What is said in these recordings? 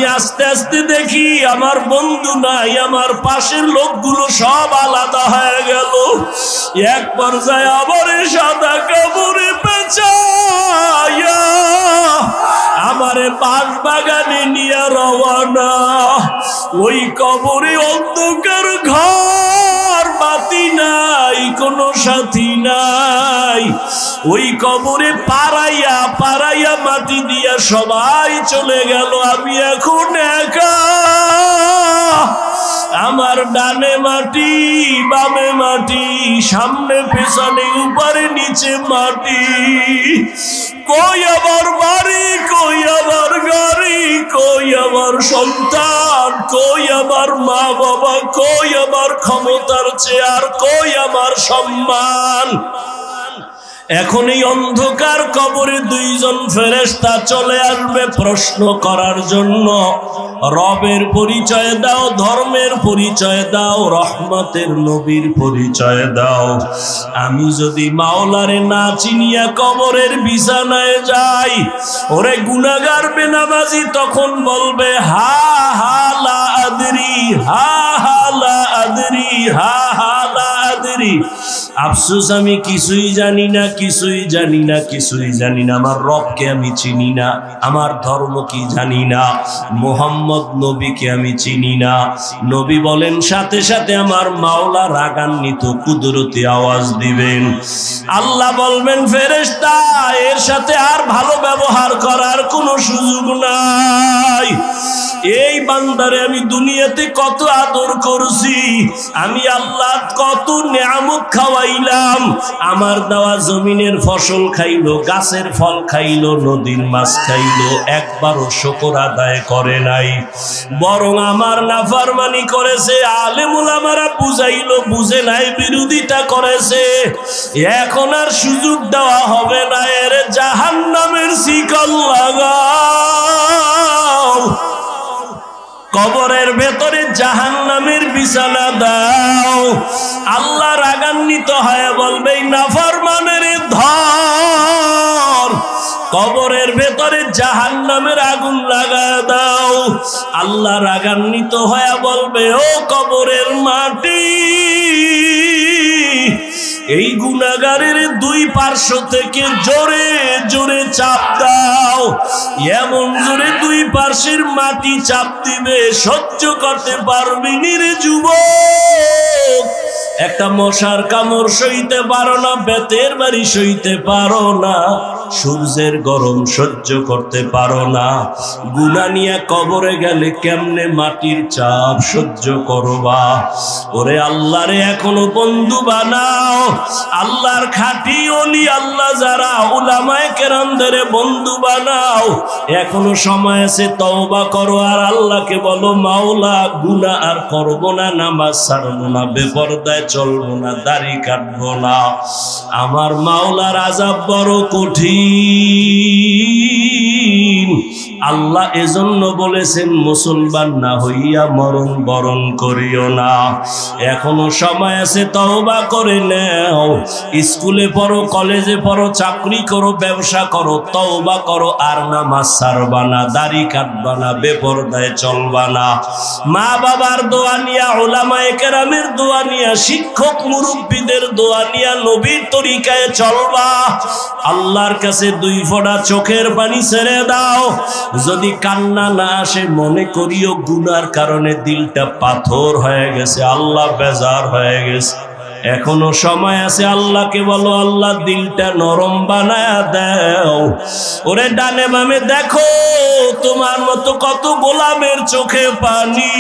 আমি আস্তে আস্তে দেখি আমার বন্ধু নাই, আমার পাশের লোকগুলো সব আলাদা হয়ে গেল। এক পর্যায়ে আবার সাদা কাপড়ে পেঁচাইয়া আমারে বাঁশ বাগানে নিয়ে রওয়ানা। ওই কবরে অন্ধকার ঘর, বাতি নাই, কোনো সাথী নাই। ওই কবরে পাড়াইয়া পাড়াইয়া মাটি দিয়া সবাই চলে গেল, আমি এখন একা। আমার ডানে মাটি, বামে মাটি, সামনে পেছনে উপরে নিচে মাটি। কই আমার বাড়ি, কই আমার গাড়ি, কই আমার সন্তান, কই আমার মা বাবা, কই আমার ক্ষমতার চেয়ার, কই আমার সম্মান। এখন এই অন্ধকার কবরে দুইজন ফেরেশতা চলে আসবে প্রশ্ন করার জন্য। রবের পরিচয় দাও, ধর্মের পরিচয় দাও, রহমতের নবীর পরিচয় দাও। আমি যদি মাওলারে না চিনিয়া কবরের বিছানায় যাই, ওরে গুনাহগার বেনামাজি তখন বলবে হা হা লা আদরি, হা হা লা আদরি, হা হা লা আদরি। আফসোস, আমি কিছুই জানি না, কিছুই জানি না, কিছুই জানি না। আমার রবকে আমি চিনি না, আমার ধর্ম কি জানি না, মুহাম্মদ নবীকে আমি চিনি না। নবী বলেন সাথে সাথে আমার মাওলা রাগান্বিত কুদরতি আওয়াজ দিবেন। আল্লাহ বলবেন ফেরেশতা, এর সাথে আর ভালো ব্যবহার করার কোনো সুযোগ নাই। এই বান্দারে আমি দুনিয়াতে কত আদর করছি, আমি আল্লাহ কত নিয়ামত খাওয়াইলাম। আমার দেওয়া জমিনের ফসল খাইলো, গাছের ফল খাইলো, নদীর মাছ খাইলো, একবারও শুকর আদায় করে নাই, বরং আমার নাফরমানি করেছে। আলেম উলামারা বুঝাইলো, বুঝে নাই, বিরোধিতা করেছে। এখন আর সুযোগ দেওয়া হবে না, এর জাহান্নামের শিকল লাগাও, কবরের ভেতরে জাহান্নামের বিছানা দাও। আল্লাহ রাগান্বিত হয়ে বলবে নাফরমানের ধর, কবরের ভেতরে জাহান্নামের আগুন লাগা দাও। আল্লাহ রাগান্বিত হয়ে বলবে ও কবরের মাটি, এই গুনাহগারের দুই পার্শ্ব থেকে জোরে জোরে চাপ দাও। এমন জোরে দুই পার্শ্বের মাটি চাপ দিবে, সহ্য করতে পারবি নি রে যুবক। একটা মশার কামড় সইতে পারো না, বেতের বাড়ি সইতে পারো না, সূর্যের গরম সহ্য করতে পারো না। গুনাহ নিয়ে কবরে গেলে কেমনে মাটির চাপ সহ্য করবা? ওরে আল্লাহরে এখনো বন্ধু বানাও, আল্লাহর খাঁটি ওলি আল্লাহ যারা উলামায়ে কেরামদের বন্ধু বানাও। এখনো সময় আছে, তওবা করো আর আল্লাহকে বলো মাওলা গুনাহ আর করব না, নামাজ ছাড়বো না, বেপরদায় চলবো না, দাড়ি কাটবো না। আমার মাওলার আযাব বড় কঠিন। আল্লাহ এজন্য বলেছেন মুসলমান না হইয়া মরণ বরণ করিও না। এখনো সময় আছে, তওবা করে নাও। স্কুলে পড়ো, কলেজে পড়ো, চাকরি করো, ব্যবসা করো, তওবা করো আর নামাজ ছাড়বা না, দাড়ি কাটবা না, বেপরদায় চলবা না। মা বাবার দোয়া নিয়া, উলামায়ে কেরামের দোয়া নিয়া, শিক্ষক মুরব্বীদের দোয়া নিয়া নবীর তরিকায় চলবা। আল্লাহর কাছে দুই ফোঁটা চোখের পানি ছেড়ে দাও। যদি কান্না না আসে, মনে করিও গুনার কারণে দিলটা পাথর হয়ে গেছে, আল্লাহ বেজার হয়ে গেছে। এখনো সময় আছে, আল্লাহকে বলো আল্লাহ দিলটা নরম বানায়া দাও। ওরে ডানে বামে দেখো, তোমার মতো কত গোলামের চোখে পানি,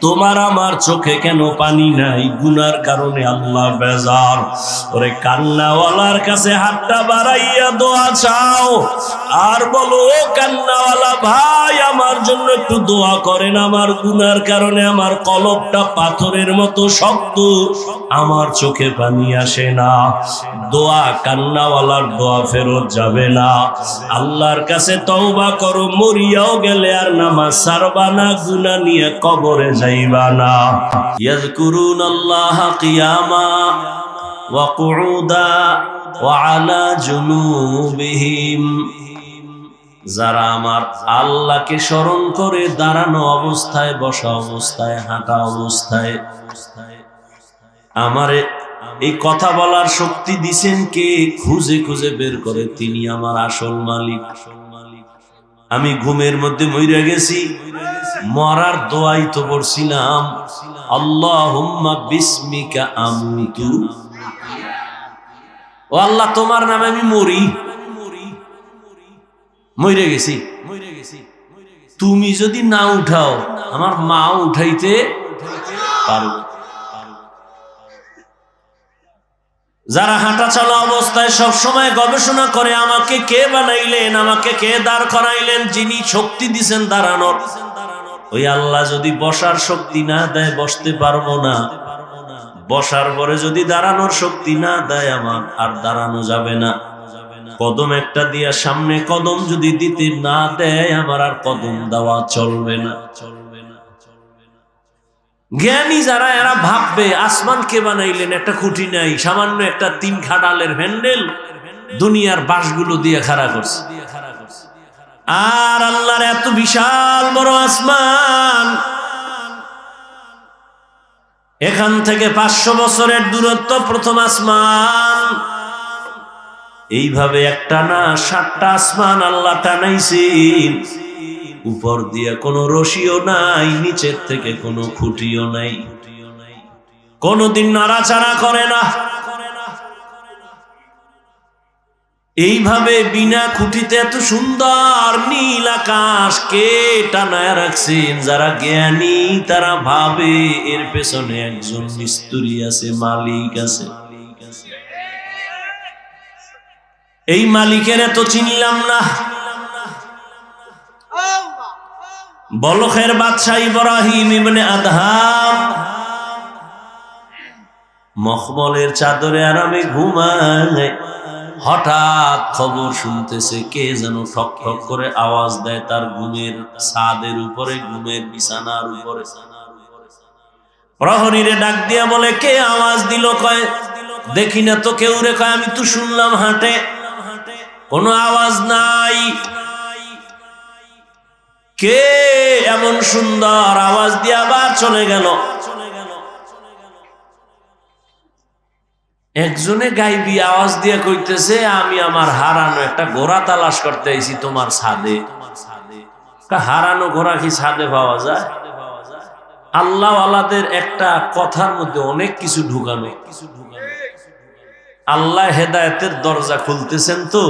তোমার আমার চোখে কেন পানি নাই? গুনার কারণে আল্লাহ বেজার। ওরে কান্নাওয়ালার কাছে হাতটা বাড়াইয়া দোয়া চাও আর বলো ও কান্নাওয়ালা ভাই, আমার জন্য একটু দোয়া করেন। আমার গুনার কারণে আমার কলবটা পাথরের মতো শক্ত, আমার চোখে পানি আসে না। দোয়া কান্নাওয়ালার দোয়া ফেরত যাবে না। আল্লাহর কাছে তওবা করো, মরিয়াও গেলে আর নামাজ ছাড়বা না, গুনাহ নিয়ে কবরে যাইবা না। ইয়াযকুরুনাল্লাহা কিয়ামা ওয়া কুউদা ওয়া আলা জুনুবিহিম যারা আমার আল্লাহকে স্মরণ করে দাঁড়ানো অবস্থায়, বসা অবস্থায়, হাঁটা অবস্থায় আমারে এই কথা বলার শক্তি দিছেন কে, খুঁজে খুঁজে বের করে, তিনি আমার আসল মালিক। আমি ঘুমের মধ্যে মইরা গেছি, মরার দোয়াই তো পড়ছিলাম, আল্লাহুম্মা বিসমিকা আমুতু, ও আল্লাহ তোমার নামে আমি মরি, মরে গেছি। তুমি যদি না উঠাও আমার মা উঠাইতে পারবে। যারা হাঁটা চলা অবস্থায় সব সময় গবেষণা করে আমাকে কে বানাইলেন, আমাকে কে দাঁড় করাইলেন, যিনি শক্তি দিছেন দাঁড়ানোর, ওই আল্লাহ যদি বসার শক্তি না দেয় বসতে পারবো না, বসার পরে যদি দাঁড়ানোর শক্তি না দেয় আমার আর দাঁড়ানো যাবে না। কদম একটা দিয়া সামনে কদম যদি দিতে না দেয় আমার আর কদম দেওয়া চলবে না। জ্ঞানী যারা এরা ভাববে আসমান কে বানাইলেন, একটা খুঁটি নাই, সামান্য একটা 3 খাডালের হ্যান্ডেল দুনিয়ার বাঁশগুলো দিয়ে খাড়া করছে। আর আল্লাহর এত বিশাল বড় আসমান, এখান থেকে 500 বছরের দূরত্ব প্রথম আসমান। এইভাবে একটা না 7টা আসমান আল্লাহ টানাইছেন, উপর দিয়ে কোনো রশিও নাই, নিচের থেকে কোনো খুঁটিও নাই, কোনোদিন নাড়াচাড়া করে না। এইভাবে বিনা খুঁটিতে এত সুন্দর নীল আকাশ কে টানায় রাখছেন? যারা জ্ঞানী তারা ভাবে এর পেছনে একজন মিস্ত্রি আছে, মালিক আছে। এই মালিকের এত চিনলাম না। বলখের বাদশাহ ইব্রাহিম ইবনে আদহাম মখমলের চাদরে আরামে ঘুমায়, হঠাৎ খবর শুনতেছে কে যেন ঠক ঠক করে আওয়াজ দেয় তার ঘুমের ছাদের উপরে, ঘুমের বিছানার উপরে। প্রহরীরে ডাক দিয়া বলে কে আওয়াজ দিল? কয় দেখি না তো কেউ রে। কয় আমি তো শুনলাম হাঁটে, কোনো আওয়াজ নাই। কে এমন সুন্দর আওয়াজ দিয়ে আবার চলে গেল? একজনে গাইবি আওয়াজ দিয়ে কইতেছে আমি আমার হারানো একটা ঘোড়া তালাশ করতে আইছি তোমার ছাদে। হারানো ঘোড়া কি ছাদে পাওয়া যায়? আল্লাহ আল্লাহদের একটা কথার মধ্যে অনেক কিছু ঢুকানো। আল্লাহ হেদায়েতের দরজা খুলতেছেন তো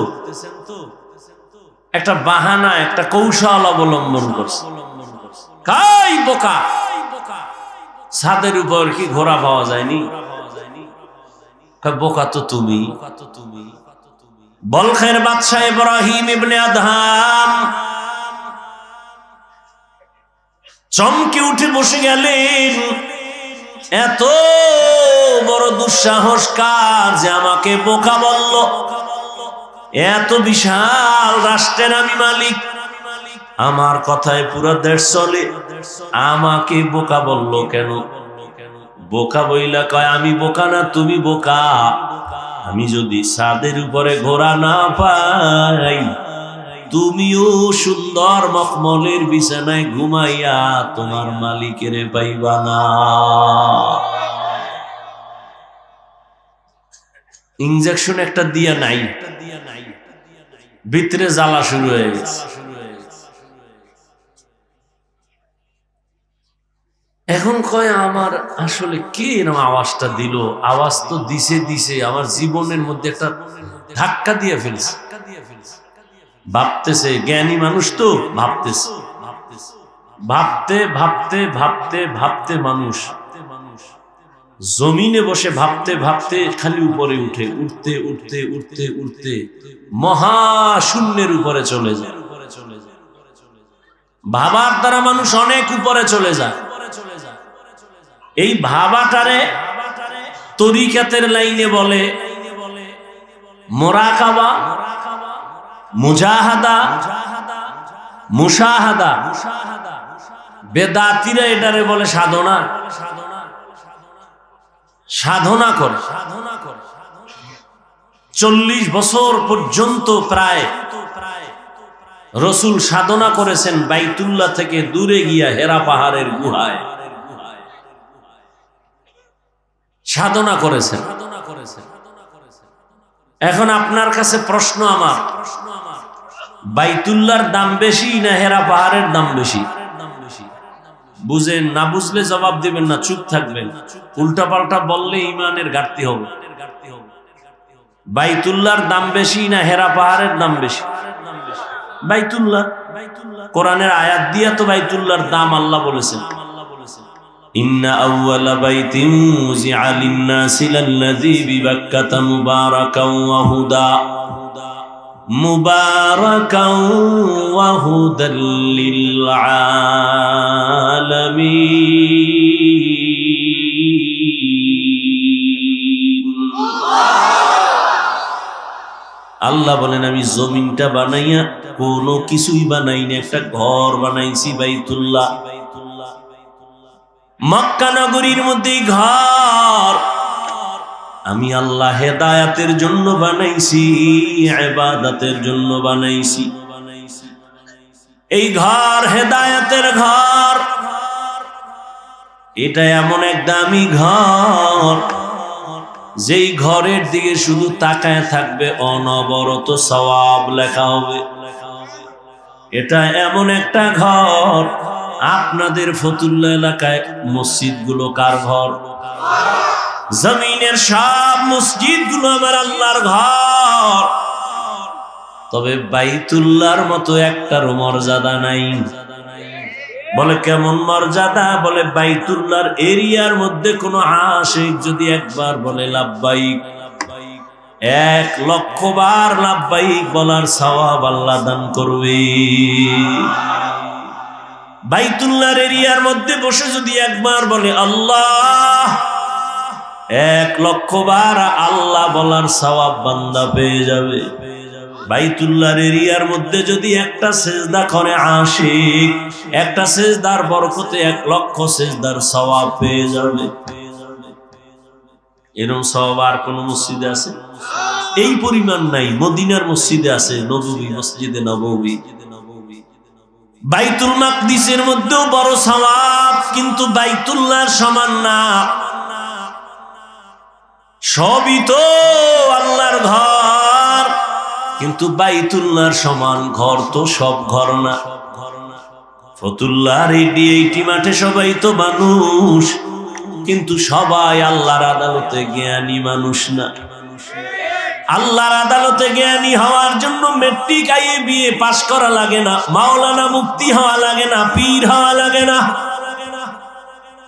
একটা বাহানা, একটা কৌশল অবলম্বন করছে। কাই বোকা, ছাদের উপর কি ঘোড়া পাওয়া যায়নি? বোকা তো তুমি। বলখের বাদশাহ ইব্রাহিম ইবনে আদহাম চমকে উঠে বসে গেলেন। এত বড় দুঃসাহস কার যে আমাকে বোকা বলল? এত বিশাল রাষ্ট্রের আমি মালিক, আমার কথায় পুরো দেশ চলে, আমাকে বোকা বলল কেন? বোকা বইলা কয় আমি বোকা না, তুমি বোকা। আমি যদি ছাদের উপরে ঘোড়া না পাই, তুমিও সুন্দর মখমলের বিছানায় ঘুমাইয়া তোমার মালিকের পাইবা না। ইনজেকশন একটা দিয়া নাই, ভিতরে জ্বালা শুরু হয়ে গেছে। এখন কয় আমার আসলে কে এরকম আওয়াজটা দিল? আওয়াজ তো দিছে আমার জীবনের মধ্যে একটা ধাক্কা দিয়ে ফেলছে। ভাবতেছে, জ্ঞানী মানুষ তো ভাবতেছে, ভাবতে ভাবতে ভাবতে ভাবতে মানুষ জমিনে বসে ভাবতে ভাবতে খালি উপরে উঠে, উঠতে উঠতে উঠতে উঠতে মহাশূন্যের উপরে চলে যায়। ভাবার দ্বারা মানুষ অনেক উপরে চলে যায়। এই ভাবাটারে তরিকাতের লাইনে বলে মুরাকাবা, মুজাহাদা, মুশাহাদা। বেদাতিরা এটারে বলে সাধনা। সাধনা করে 40 বছর পর্যন্ত প্রায় রসুল সাধনা করেছেন বাইতুল্লাহ থেকে দূরে গিয়া হেরা পাহাড়ের গুহায় সাধনা করেছেন। এখন আপনার কাছে প্রশ্ন আমার, বাইতুল্লাহর দাম বেশি না হেরা পাহাড়ের দাম বেশি? বুঝেন না, বুঝলে জবাব দিবেন না, চুপ থাকবেন। উল্টা পাল্টা বললে ইমানের ঘাটতি হবে। বাইতুল্লাহর দাম বেশি না হেরা পাহাড়ের দাম বেশি? বাইতুল্লাহ। কোরআনের আয়াত দিয়া তো বাইতুল্লাহর দাম আল্লাহ বলেছেন, ইন্না আউওয়ালা বাইতিন উযিআ লিন-নাসি লাল্লাযী বিবাক্কাতা মুবারাকান ওয়া হুদা মুবারাকান ওয়া হুদাল লিল আলামিন। আল্লাহ বলেন, আমি জমিনটা বানাইয়া কোনো কিছুই বানাই না, একটা ঘর বানাইছি বাইতুল্লাহ। মক্কা নগরীর মধ্যে ঘর আমি আল্লাহ হেদায়াতের জন্য বানাইছি, ইবাদতের জন্য বানাইছি। এই ঘর হেদায়াতের ঘর, এটা এমন এক দামি ঘর যেই ঘরের দিকে শুধু তাকায় থাকবে অনবরত সওয়াব লেখা হবে। এটা এমন একটা ঘর, আপনাদের ফতুল্লা এলাকায় মসজিদ গুলো কার ঘর? জমিনের সব মসজিদ গুলো আমার আল্লাহর ঘর, তবে বাইতুল্লাহর মতো একটারও মর্যাদা নাই। বলে কেমন মর্যাদা? বলে বাইতুল্লাহর এরিয়ার মধ্যে কোনো আশিক যদি একবার বলে লাব্বাইক, 1,00,000 বার লাব্বাইক বলার সওয়াব আল্লাহ দান করবে। বাইতুল্লাহর এরিয়ার মধ্যে বসে যদি একবার বলে আল্লাহ, 1,00,000 বার আল্লাহ বলার সওয়াব বান্দা পেয়ে যাবে। বাইতুল্লাহর এরিয়ার মধ্যে যদি একটা সেজদা করে আশিক, একটা সেজদার বরকতে 1,00,000 সেজদার সওয়াব পেয়ে যাবে। এরকম সওয়াব আর কোন মসজিদে আছে? এই পরিমাণ নাই। মদিনার মসজিদে আছে, নববী, মসজিদে নববী। বাইতুল মাকদিসের মধ্যেও বড় সওয়াব, কিন্তু বাইতুল্লাহর সমান না। সবই তো আল্লাহর ঘর, কিন্তু বাইতুল্লাহর সমান ঘর তো সব ঘর না। ফতুল্লাহর এই মাঠে সবাই তো মানুষ, কিন্তু সবাই আল্লাহর আদালতে জ্ঞানী মানুষ না। আল্লাহর আদালতে জ্ঞানী হওয়ার জন্য মেট্রিক বিএ পাস করা লাগে না, মাওলানা মুফতি হওয়া লাগে না, পীর হওয়া লাগে না।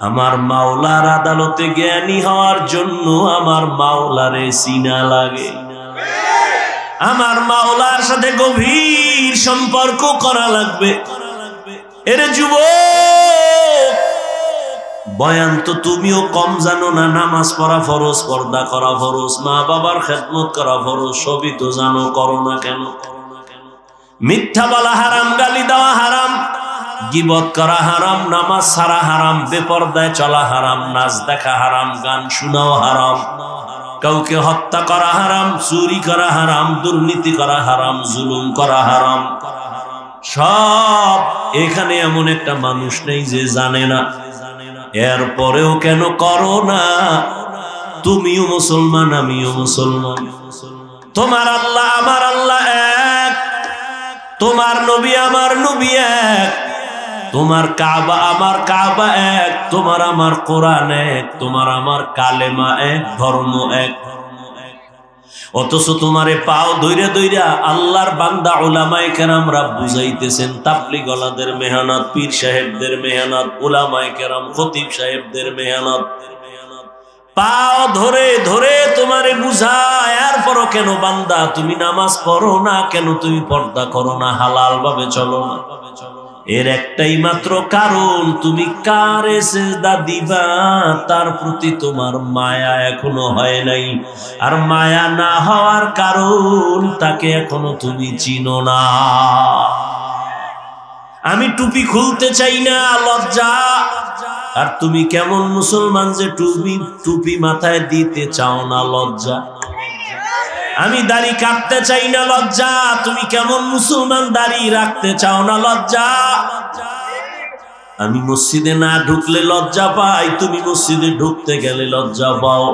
আমার মাওলার আদালতে জ্ঞানী হওয়ার জন্য আমার মাওলারে চিনা লাগে, আমার মাওলার সাথে গভীর সম্পর্ক করা লাগবে। এরে যুবক, বয়ান তো তুমিও কম জানো না। নামাজ পড়া ফরজ, পর্দা করা ফরজ, মা বাবার খেদমত করা ফরজ, সবই তো জানো, করো না কেন? মিথ্যা বলা হারাম, গালি দেওয়া হারাম, গীবত করা হারাম, নামাজ ছাড়া হারাম, বেপরদায় চলা হারাম, নাচ দেখা হারাম, গান শোনাও হারাম, কাউকে হত্যা করা হারাম, চুরি করা হারাম, দুর্নীতি করা হারাম, জুলুম করা হারাম। সব এখানে এমন একটা মানুষ নেই যে জানে না। এরপরেও কেন করো না? তুমিও মুসলমান, আমিও মুসলমান। তোমার আল্লাহ আমার আল্লাহ এক, তোমার নবী আমার নবী এক, তোমার কাবা আমার কাবা এক, তোমার আমার কোরআন এক, তোমার আমার কালেমা এক, ধর্ম এক। অথচ তোমারে পাও ধইরা ধইরা আল্লাহর বান্দা উলামায়ে কেরামরা বুঝাইতেছেন। তাবলীগ ওয়ালাদের মেহনত, পীর সাহেবদের মেহনত, উলামায়ে কেরাম, খতিব সাহেবদের মেহনত, পাও ধরে ধরে তোমারে বুঝায়। এরপরও কেন বান্দা তুমি নামাজ পড়ো না? কেন তুমি পর্দা করো না? হালাল ভাবে চলো না? এর একটাই মাত্র কারণ, তুমি কারে সিজদা দিবা তার প্রতি তোমার মায়া এখনো হয় নাই। আর মায়া না হওয়ার কারণ, তাকে এখনো তুমি চিনো না। আমি টুপি খুলতে চাই না, লজ্জা। আর তুমি কেমন মুসলমান যে টুপি মাথায় দিতে চাও না, লজ্জা। আমি দাড়ি কাটতে চাই না, লজ্জা। তুমি কেমন মুসলমান, দাড়ি রাখতে চাও না, লজ্জা। আমি মসজিদে না ঢুকলে লজ্জা পাই, তুমি মসজিদে ঢুকতে গেলে লজ্জা পাও।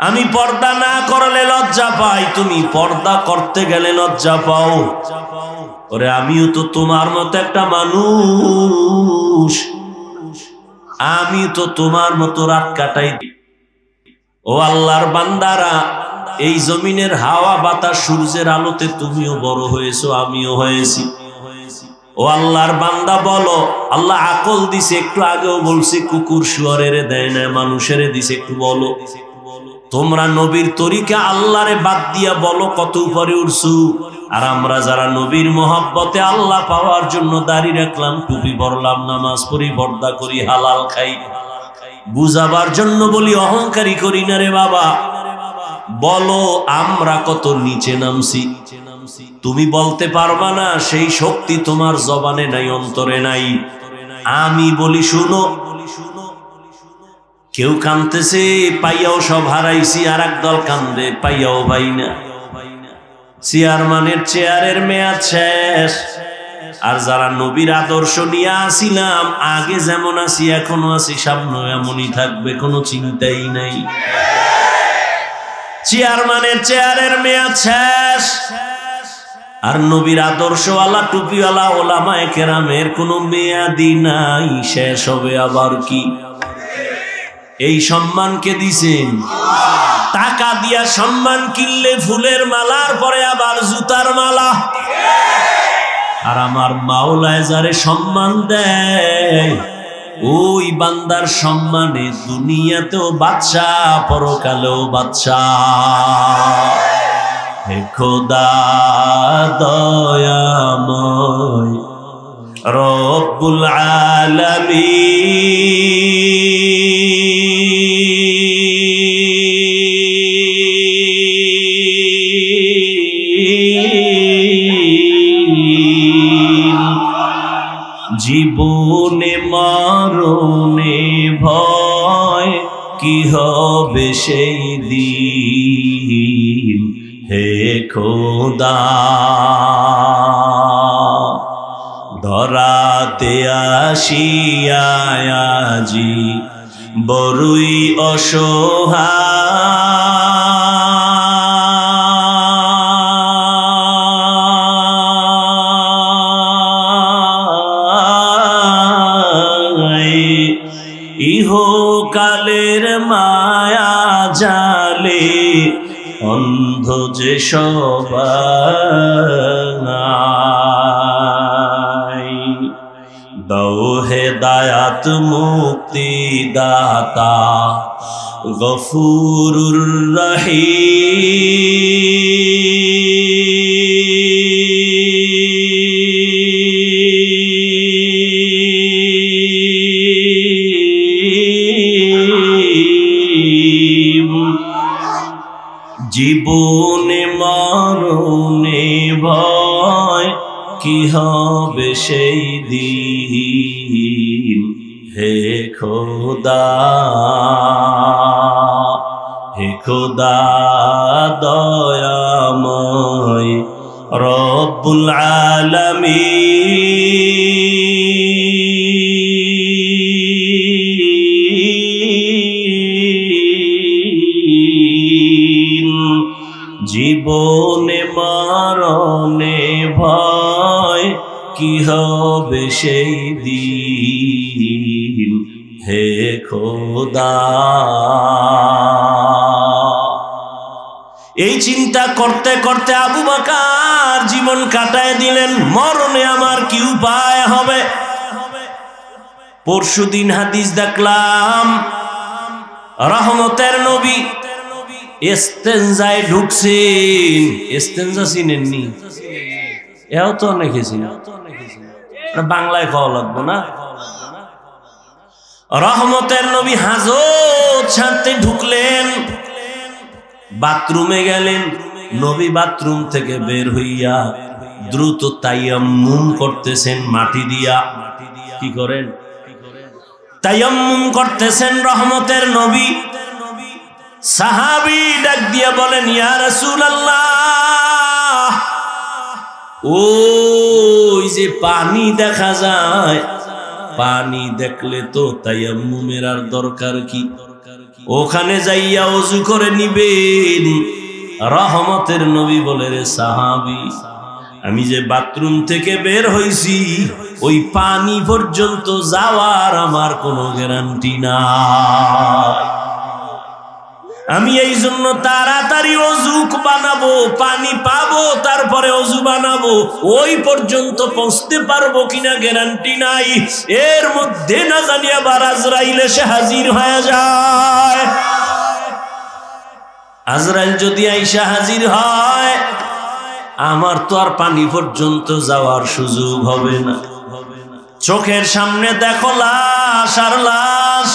আমি পর্দা না করলে লজ্জা পাই, তুমি পর্দা করতে গেলে লজ্জা পাও। ওরে আমিও তো তোমার মতো একটা মানুষ, আমি তো তোমার মতো রাত কাটাই। ও আল্লাহর বান্দারা, এই জমিনের হাওয়া বাতাস সূর্যের আলোতে তুমিও বড় হয়েছো, আমিও হয়েছি। ও আল্লাহর বান্দা বলো, আল্লাহ আকল দিছে, একটু আগেও বলছি কুকুর শুয়ারের দেয় না, মানুষের দিছে, একটু বলো তোমরা নবীর তরিকা আল্লাহরে বাদ দিয়া বলো কত উপরে উঠছু। আর আমরা যারা নবীর মহব্বতে আল্লাহ পাওয়ার জন্য দাড়ি রাখলাম, টুপি পরলাম, নামাজ পড়ি, পর্দা করি, হালাল খাই, বুঝাবার জন্য বলি, অহংকারী করি না রে বাবা। বলো আমরা কত নিচে নামছি। তুমি বলতে পারবা না, সেই শক্তি তোমার জবানে নাই, অন্তরে নাই। আমি বলি শুনো, কেউ কাঁদতেছে পাইয়াও সব হারাইছি, আর একদল কান্দে পাইয়াও পাই না। চেয়ারম্যানের চেয়ারের মেয়াদ শেষ। আর যারা নবীর আদর্শ নিয়ে আসিলাম, আগে যেমন আছি এখনো আছি, সামনে এমনই থাকবে, কোনো চিন্তাই নাই। চেয়ারম্যানের চেয়ারের মেয়াদ শেষ, আর নবীর আদর্শওয়ালা টুপিওয়ালা ওলামায়ে কেরামের কোনো মেয়াদি নাই, শেষ হবে আবার কি। এই সম্মানকে দিছেন, টাকা দিয়া সম্মান কিনলে ফুলের মালার পরে আবার জুতার মালা। আর আমার মাওলায় যারে সম্মান দেয়, ওই বান্দার সম্মানে দুনিয়াতেও বাদশাহ, পরকালেও বাদশাহ। হে খোদা দয়াময় রব্বুল আলামিন, জীবনে মরণে ভয় কি হবে সেই দিন। হে খোদা ধরাতে আসিয়া আজি বড়ই অসহায়, ইহকালের মায়া জালে অন্ধ যে সবাই। দাও হেদায়াত মুক্তি দাতা গফুরুর রহিম। জীবনে মরণে ভয় কি হবে সেই দিন। হে খোদা, হে খোদা দয়াময় রব্বুল আলামিন। জীবনে মরণে ভয় কি হবে সেই দিন। হে খোদা, এই চিন্তা করতে করতে আবু বকর জীবন কাটায় দিলেন। মরণে আমার কি উপায় হবে? পরশুদিন হাদিস দেখলাম, রহমতের নবী ইস্তেনজায় ঢুকছেন। ইস্তেনজা চিনেননি? এও তো অনেকে চিনে, বাংলায় খাওয়া লাগবে না। রহমতের নবী হাজত ছাড়তে ঢুকলেন, বাথরুমে গেলেন। নবী বাথরুম থেকে বের হইয়া দ্রুত তায়াম্মুম করতেছেন মাটি দিয়া। কি করেন? তায়াম্মুম করতেছেন রহমতের নবী। সাহাবী ডাক দিয়া বলেন, ইয়া রাসূলুল্লাহ, ওই যে পানি দেখা যায়, পানি দেখলে তো তায়াম্মুমের আর দরকার কি? ওখানে যাইয়া ওযু করে নিবেন। রহমতের নবী বলে, রে সাহাবী, আমি যে বাথরুম থেকে বের হইছি ওই পানি পর্যন্ত যাওয়ার আমার কোনো গ্যারান্টি নাই। আমি এই জন্য তাড়াতাড়ি অজু বানাবো, পানি পাবো, তারপরে অজু বানাবো। ওই পর্যন্ত পৌঁছতে পারবো কিনা গ্যারান্টি নাই। এর মধ্যে না জানি আবার আজরাইল এসে হাজির হয়ে যায়। আজরাইল যদি আইসা হাজির হয়, আমার তো আর পানি পর্যন্ত যাওয়ার সুযোগ হবে না। চোখের সামনে দেখো লাশ আর লাশ,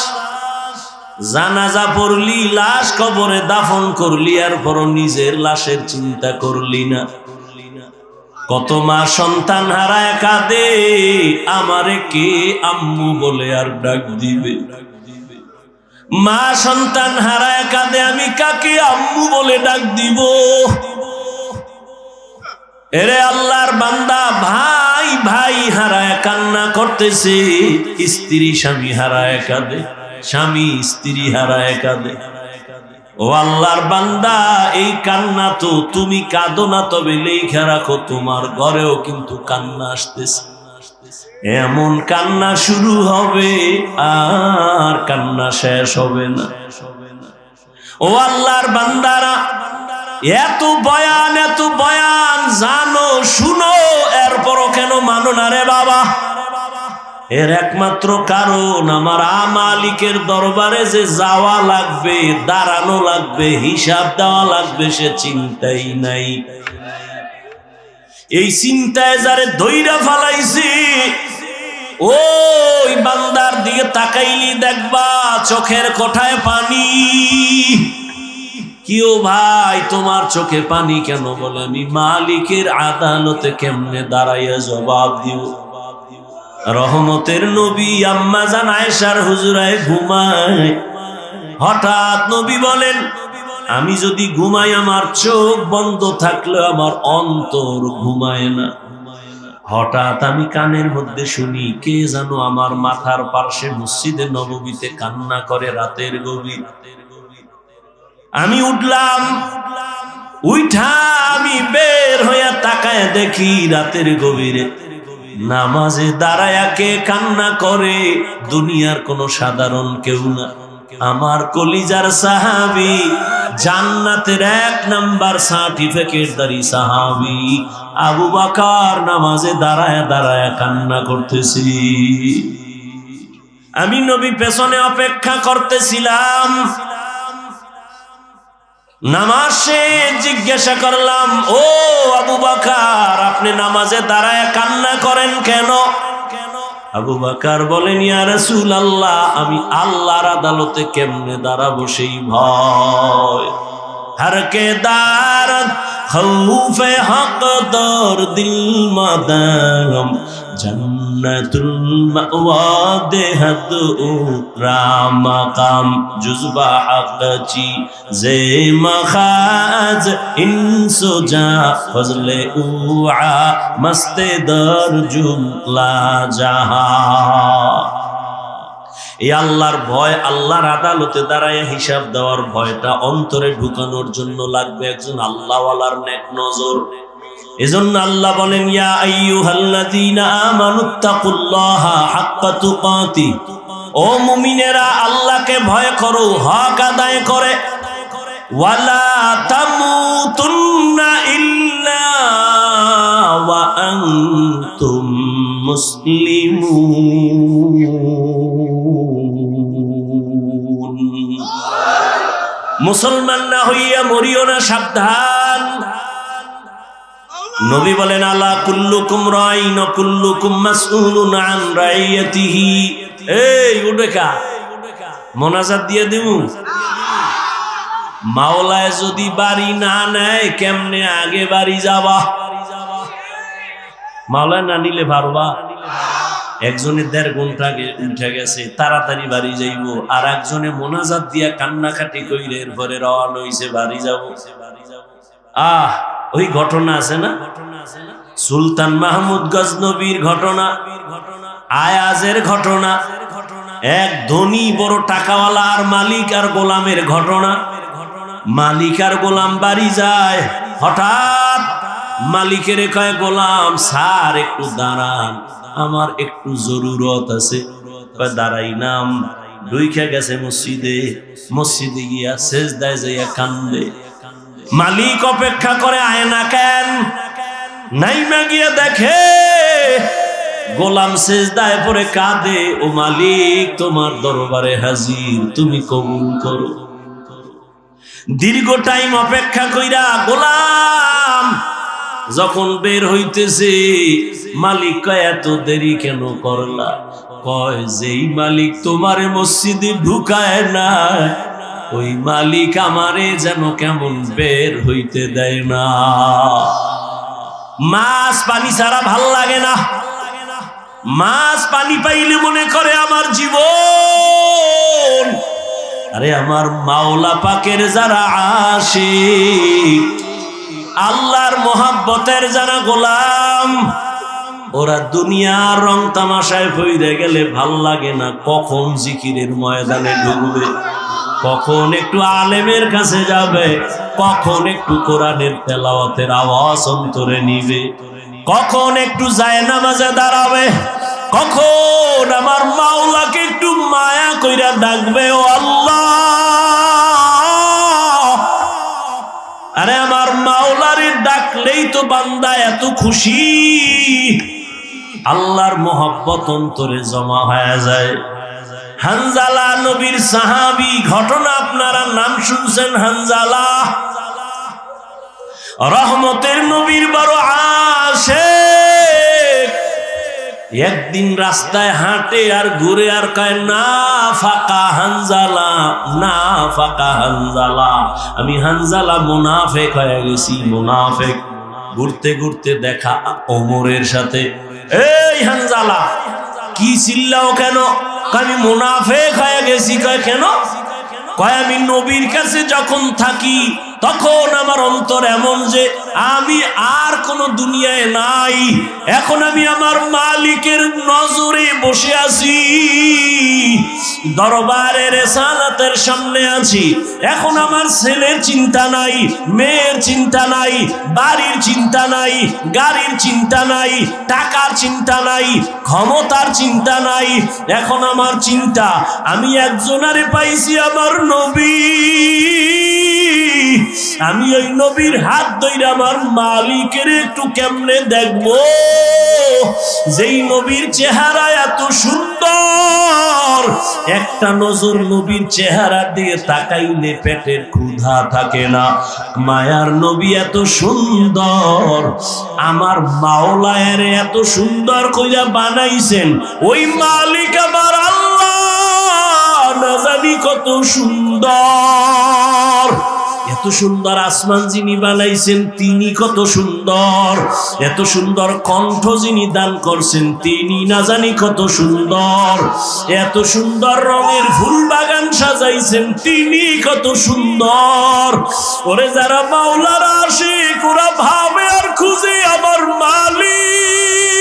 জানাজা পড়লি, লাশ কবরে দাফন করলি, আর পর নিজের লাশের চিন্তা করলি না। কত মা সন্তান হারায় কাঁদে, আমারে কে আম্মু বলে আর ডাক দিবে। মা সন্তান হারায় কাঁদে, আমি কাকে আম্মু বলে ডাক দিব? এরে আল্লাহর বান্দা, ভাই ভাই হারায় কান্না করতেছে, স্ত্রী স্বামী হারায় কাঁদে, স্বামী স্ত্রী হারায় কাঁদে। ও আল্লাহর বান্দা, এই কান্না তো তুমি কাঁদো না, তবে লেখা রাখো তোমার ঘরেও কিন্তু কান্না আসতেছে। এমন কান্না শুরু হবে আর কান্না শেষ হবে না। ও আল্লাহর বান্দারা, এত বয়ান জানো, শুনো, এরপরও কেন মানো না রে বাবা? এর একমাত্র কারণ, আমার মালিকের দরবারে যে যাওয়া লাগবে, দাঁড়ানো লাগবে, হিসাব দেওয়া লাগবে, সে চিন্তাই নাই। এই চিন্তায় যারে ধইরা ফালাইছি, ওই বান্দার দিকে তাকাইলি দেখবা চোখের কোঠায় পানি। কিও ভাই, তোমার চোখে পানি কেন? বলে, আমি মালিকের আদালতে কেমনে দাঁড়াইয়া জবাব দিব? রহমতের নবী আম্মা জান আয়েশার হুজরায় ঘুমায়। হঠাৎ নবী বলেন, আমি যদি ঘুমাই, আমার চোখ বন্ধ থাকলে আমার অন্তর ঘুমায় না। হঠাৎ আমি কানের মধ্যে শুনি, কে জানো আমার মাথার পার্শ্বে মসজিদে নববীতে কান্না করে রাতের গভীর। আমি উঠলাম, উঠা আমি বের হইয়া তাকায় দেখি রাতের গভীরে নামাজে দাঁড়ায়া কে কান্না করে? দুনিয়ার কোন সাধারণ কেউ না, আমার কলিজার সাহাবী, জান্নাতের 1 নাম্বার সার্টিফিকেটধারী সাহাবী আবু বকর নামাজে দাঁড়ায়া দাঁড়ায়া কান্না করতেছি। আমি নবী পেছনে অপেক্ষা করতেছিলাম। নামাজে জিজ্ঞাসা করলাম, ও আবু বকর, আপনি নামাজে দাঁড়ায় কান্না করেন কেন? আবু বকর বলেন, ইয়া রাসূলুল্লাহ, আমি আল্লাহর আদালতে কেমনে দাঁড়াবো সেই ভয়। হর কে দারদ খৌফে হক দর দিল মাদাম, জান্নাতুল মাওয়া দেহদ রামাকাম, জুজবা হকচি জে মখাজ ইনসুজা ফজলে উআ মস্তে দর জুমলা জাহা। এই আল্লাহর ভয়, আল্লাহর আদালতে দাঁড়ায় হিসাব দেওয়ার ভয়টা অন্তরে ঢুকানোর জন্য লাগবে একজন আল্লাহওয়ালার নেক নজর। এজন্য আল্লাহ বলেন, ইয়া আইয়ুহাল্লাযীনা আমানুত্তাকুল্লাহা হাক্কা তুকাতি, ও মুমিনেরা আল্লাহকে ভয় করো হক আদায় করে। ওয়ালা তামুতুন্না ইল্লা ওয়া আনতুম মুসলিমুন। মুসলমান না হইয়া মরিও না, সাবধান। নবী বলেন, আলা কুল্লুকুম রাইন ওয়া কুল্লুকুম মাসউলুন আন রাইয়াতিহি। এই উঠেকা মোনাজাত দিয়ে দিমু। মাওলায় যদি বাড়ি না নেয়, কেমনে আগে বাড়ি যাবা? মাওলায় না নিলে পারবা? একজনে 1.5 ঘন্টা আগে উঠে গেছে, তাড়াতাড়ি বাড়ি যাইব, আর একজনে মোনাজাত দিয়া কান্নাকাটি কইরে এরপরে রওনা হইছে বাড়ি যাব। ওই ঘটনা আছে না, সুলতান মাহমুদ গজনবীর ঘটনা, আয়াজের ঘটনা, এক ধনী বড় টাকাওয়ালা আর মালিক আর গোলামের ঘটনা। মালিক আর গোলাম বাড়ি যায়, হঠাৎ মালিকের কয়, গোলাম স্যার একটু দাঁড়ান, আমার একটু জরুরত আছে। দাঁড়াই নাম, ঢুইকা গেছে মসজিদে, মসজিদে গিয়া সেজদায় যাইয়া কান্দে। মালিক অপেক্ষা করে, আয় না কেন? নাইমা গিয়া দেখে গোলাম সেজদায় পড়ে কাঁদে, ও মালিক তোমার দরবারে হাজির, তুমি কবুল করো। দীর্ঘ টাইম অপেক্ষা কইরা গোলাম যখন বের হইতেছে, মালিক কয়, এত দেরি কেন করলা? কয়, যেই মালিক তোমারে মসজিদে ঢুকায় না, ওই মালিক আমারে যেন কেমন বের হইতে দেয় না। মাছ পানি ছাড়া ভাল লাগে না, মাছ পানি পাইলে মনে করে আমার জীবন। আরে আমার মাওলা পাকের যারা আশিক, আল্লাহর মোহাব্বতের যারা গোলাম, ওরা দুনিয়ার রং তামাশায় পইরে গেলে ভাল লাগে না। কখন জিকিরের ময়দানে ঢুকবে, কখন একটু আলেমের কাছে যাবে, কখন একটু কোরআনের তেলাওয়াতের আওয়াজ অন্তরে নিবে, কখন একটু জায়নামাজে দাঁড়াবে, কখন আমার মাওলাকে একটু মায়া কইরা ডাকবে, ও আল্লাহ। আরে আমার মাওলারে ডাকলেই তো বান্দা এত খুশি, আল্লাহর মোহাব্বত অন্তরে জমা হয়ে যায়। হানজালা নবীর সাহাবী, ঘটনা আপনারা নাম শুনছেন। হানজালা রহমতের নবীর বড় আশিক। একদিন রাস্তায় হাঁটে আর ঘুরে আর কয়, না ফাকা হানজালা, না ফাকা হানজালা, আমি হানজালা মুনাফিক হয়ে গেছি, মুনাফিক। ঘুরতে ঘুরতে দেখা ওমরের সাথে। এই হানজালা, কি চিল্লাও কেন? আমি মুনাফিক হয়ে গেছি। কয় কেন? কয়, আমি নবীর কাছে যখন থাকি তখন আমার অন্তর এমন যে আমি আর কোন দুনিয়ায় নাই, এখন আমি আমার মালিকের নজরে বসে আছি, দরবারে রিসালাতের সামনে আছি। এখন আমার ছেলের চিন্তা নাই, মেয়ের চিন্তা নাই, বাড়ির চিন্তা নাই, গাড়ির চিন্তা নাই, টাকার চিন্তা নাই, ক্ষমতার চিন্তা নাই। এখন আমার চিন্তা, আমি একজনারে পাইছি, আমার নবী। আমি ওই নবীর হাত ধরে আমার মালিকের একটু কেমনে দেখবো, যেই নবীর চেহারা এত সুন্দর, একটা নজর নবীর চেহারা দিয়ে তাকাইলে পেটের ক্ষুধা থাকে না। মায়ার নবী এত সুন্দর, আমার মাওলায়ের এত সুন্দর কইরা বানাইছেন, ওই মালিক আমার আল্লাহ না জানি কত সুন্দর। এত সুন্দর আসমান যিনি বানাইছেন তিনি কত সুন্দর, এত সুন্দর কণ্ঠ যিনি দান করছেন তিনি না জানি কত সুন্দর, এত সুন্দর রঙের ফুল বাগান সাজাইছেন তিনি কত সুন্দর। ওরে যারা মাওলার আশিক, ওরা ভাবে আর খুঁজে আমার মালিক,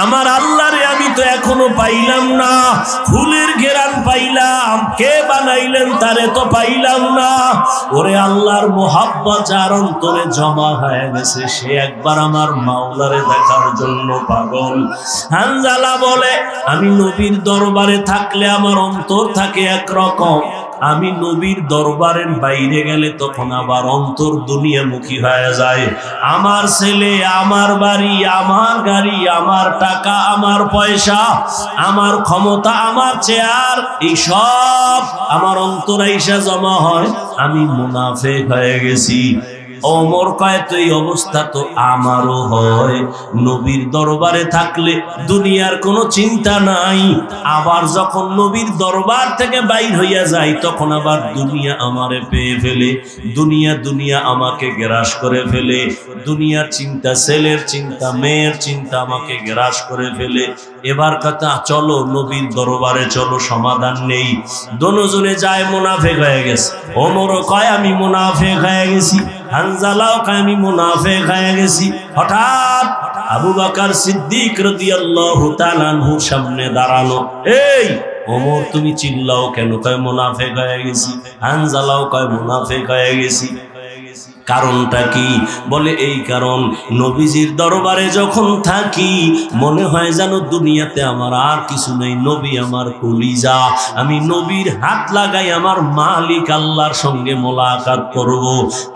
আমার আল্লাহরে আমি তো এখনো পাইলাম না। ফুলের ঘেরান পাইলাম, কে বানাইলেন তারে তো পাইলাম না। ওরে আল্লাহর মোহাব্বত যার অন্তরে জমা হয়ে গেছে, সে একবার আমার মাওলারে দেখার জন্য পাগল। হানজালা বলে, আমি নবীর দরবারে থাকলে আমার অন্তর থাকে একরকম, আমি নবীর দরবারের বাইরে গেলে তখন আবার অন্তর দুনিয়ামুখী হয়ে যায়। আমার ছেলে, আমার বাড়ি, আমার গাড়ি, আমার টাকা, আমার পয়সা, আমার ক্ষমতা, আমার চেয়ার, এই সব আমার অন্তরে এসে জমা হয়, আমি মুনাফিক হয়ে গেছি। ওমর কয় তো এই অবস্থা তো আমারও হয়। নবীর দরবারে থাকলে দুনিয়ার কোনো চিন্তা নাই, আবার যখন নবীর দরবার থেকে বাইর হইয়া যায় তখন আবার দুনিয়া আমারে পেয়ে ফেলে, দুনিয়া আমাকে গ্রাস করে ফেলে, দুনিয়ার চিন্তা, ছেলের চিন্তা, মেয়ের চিন্তা আমাকে গ্রাস করে ফেলে। এবার কথা, চলো নবীর দরবারে চলো, সমাধান নেই। দোনোজনে যায়, মুনাফিক হয়ে গেছে। ওমরও কয় আমি মুনাফিক হয়ে গেছি, হানজালাও কয় আমি মুনাফিক হয়ে গেছি। হঠাৎ আবু বকর সিদ্দিক রাদিয়াল্লাহু তাআলা আনহুর সামনে দাঁড়ানো। এই ওমর, তুমি চিল্লাও কেন? কয় মুনাফিক হয়ে গেছি। হানজালাও কয় মুনাফিক হয়ে গেছি। কারণটা কি? বলে এই কারণ, নবীজির দরবারে যখন থাকি মনে হয় যেন দুনিয়াতে আমার আর কিছু নেই, নবী আমার কলিজা। আমি নবীর হাত লাগাই আমার মালিক আল্লাহর সঙ্গে মোলাকাত করব।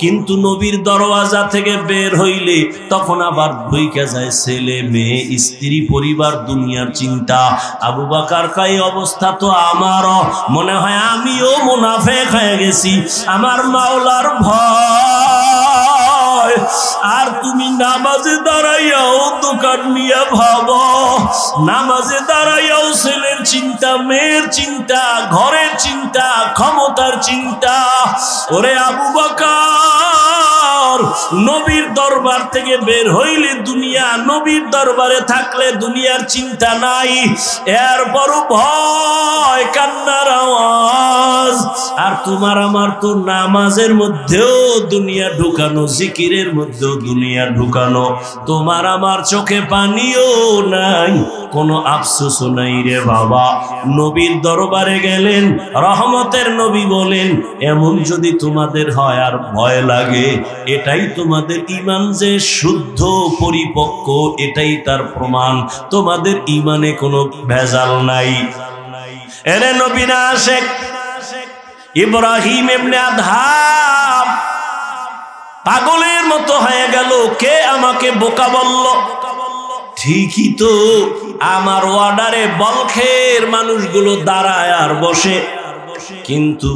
কিন্তু নবীর দরওয়াজা থেকে বের হইলে তখন আবার ঢুইকা যায় ছেলে, মেয়ে, স্ত্রী, পরিবার, দুনিয়ার চিন্তা। আবু বকর কয় অবস্থা তো আমারও, মনে হয় আমিও মুনাফিক হয়ে গেছি। আমার মাওলার ভয়। আর তুমি নামাজে দাঁড়াইয়াও দোকান নিয়ে ভাবো, নামাজে দাঁড়াইয়াও ছেলের চিন্তা, মেয়ের চিন্তা, ঘরের চিন্তা, ক্ষমতার চিন্তা। ওরে আবু বকর, নবীর দরবার থেকে বের হইলে দুনিয়া, নবীর দরবারে থাকলে দুনিয়ার চিন্তা নাই, এরপরও ভয়, কান্নার আওয়াজ। আর তোমার আমার তো নামাজের মধ্যেও দুনিয়া ঢুকানো, জিকিরের মধ্যেও দুনিয়া ঢুকানো। তোমার আমার চোখে পানিও নাই, কোনো আফসোসও নাই রে বাবা। নবীর দরবারে গেলেন, রহমতের নবী বলেন, এমন যদি তোমাদের হয় আর ভয় লাগে, এটাই তোমাদের ঈমান যে শুদ্ধ পরিপক্ক, এটাই তার প্রমাণ। তোমাদের ঈমানে কোনো ভেজাল নাই। এরে নবী না আশেক ইব্রাহিম ইবনে আদহাম পাগলের মতো হয়ে গেল। কে আমাকে বোকা বলল? ঠিকই তো, আমার অর্ডারে বলখের মানুষগুলো দাঁড়ায় আর বসে, কিন্তু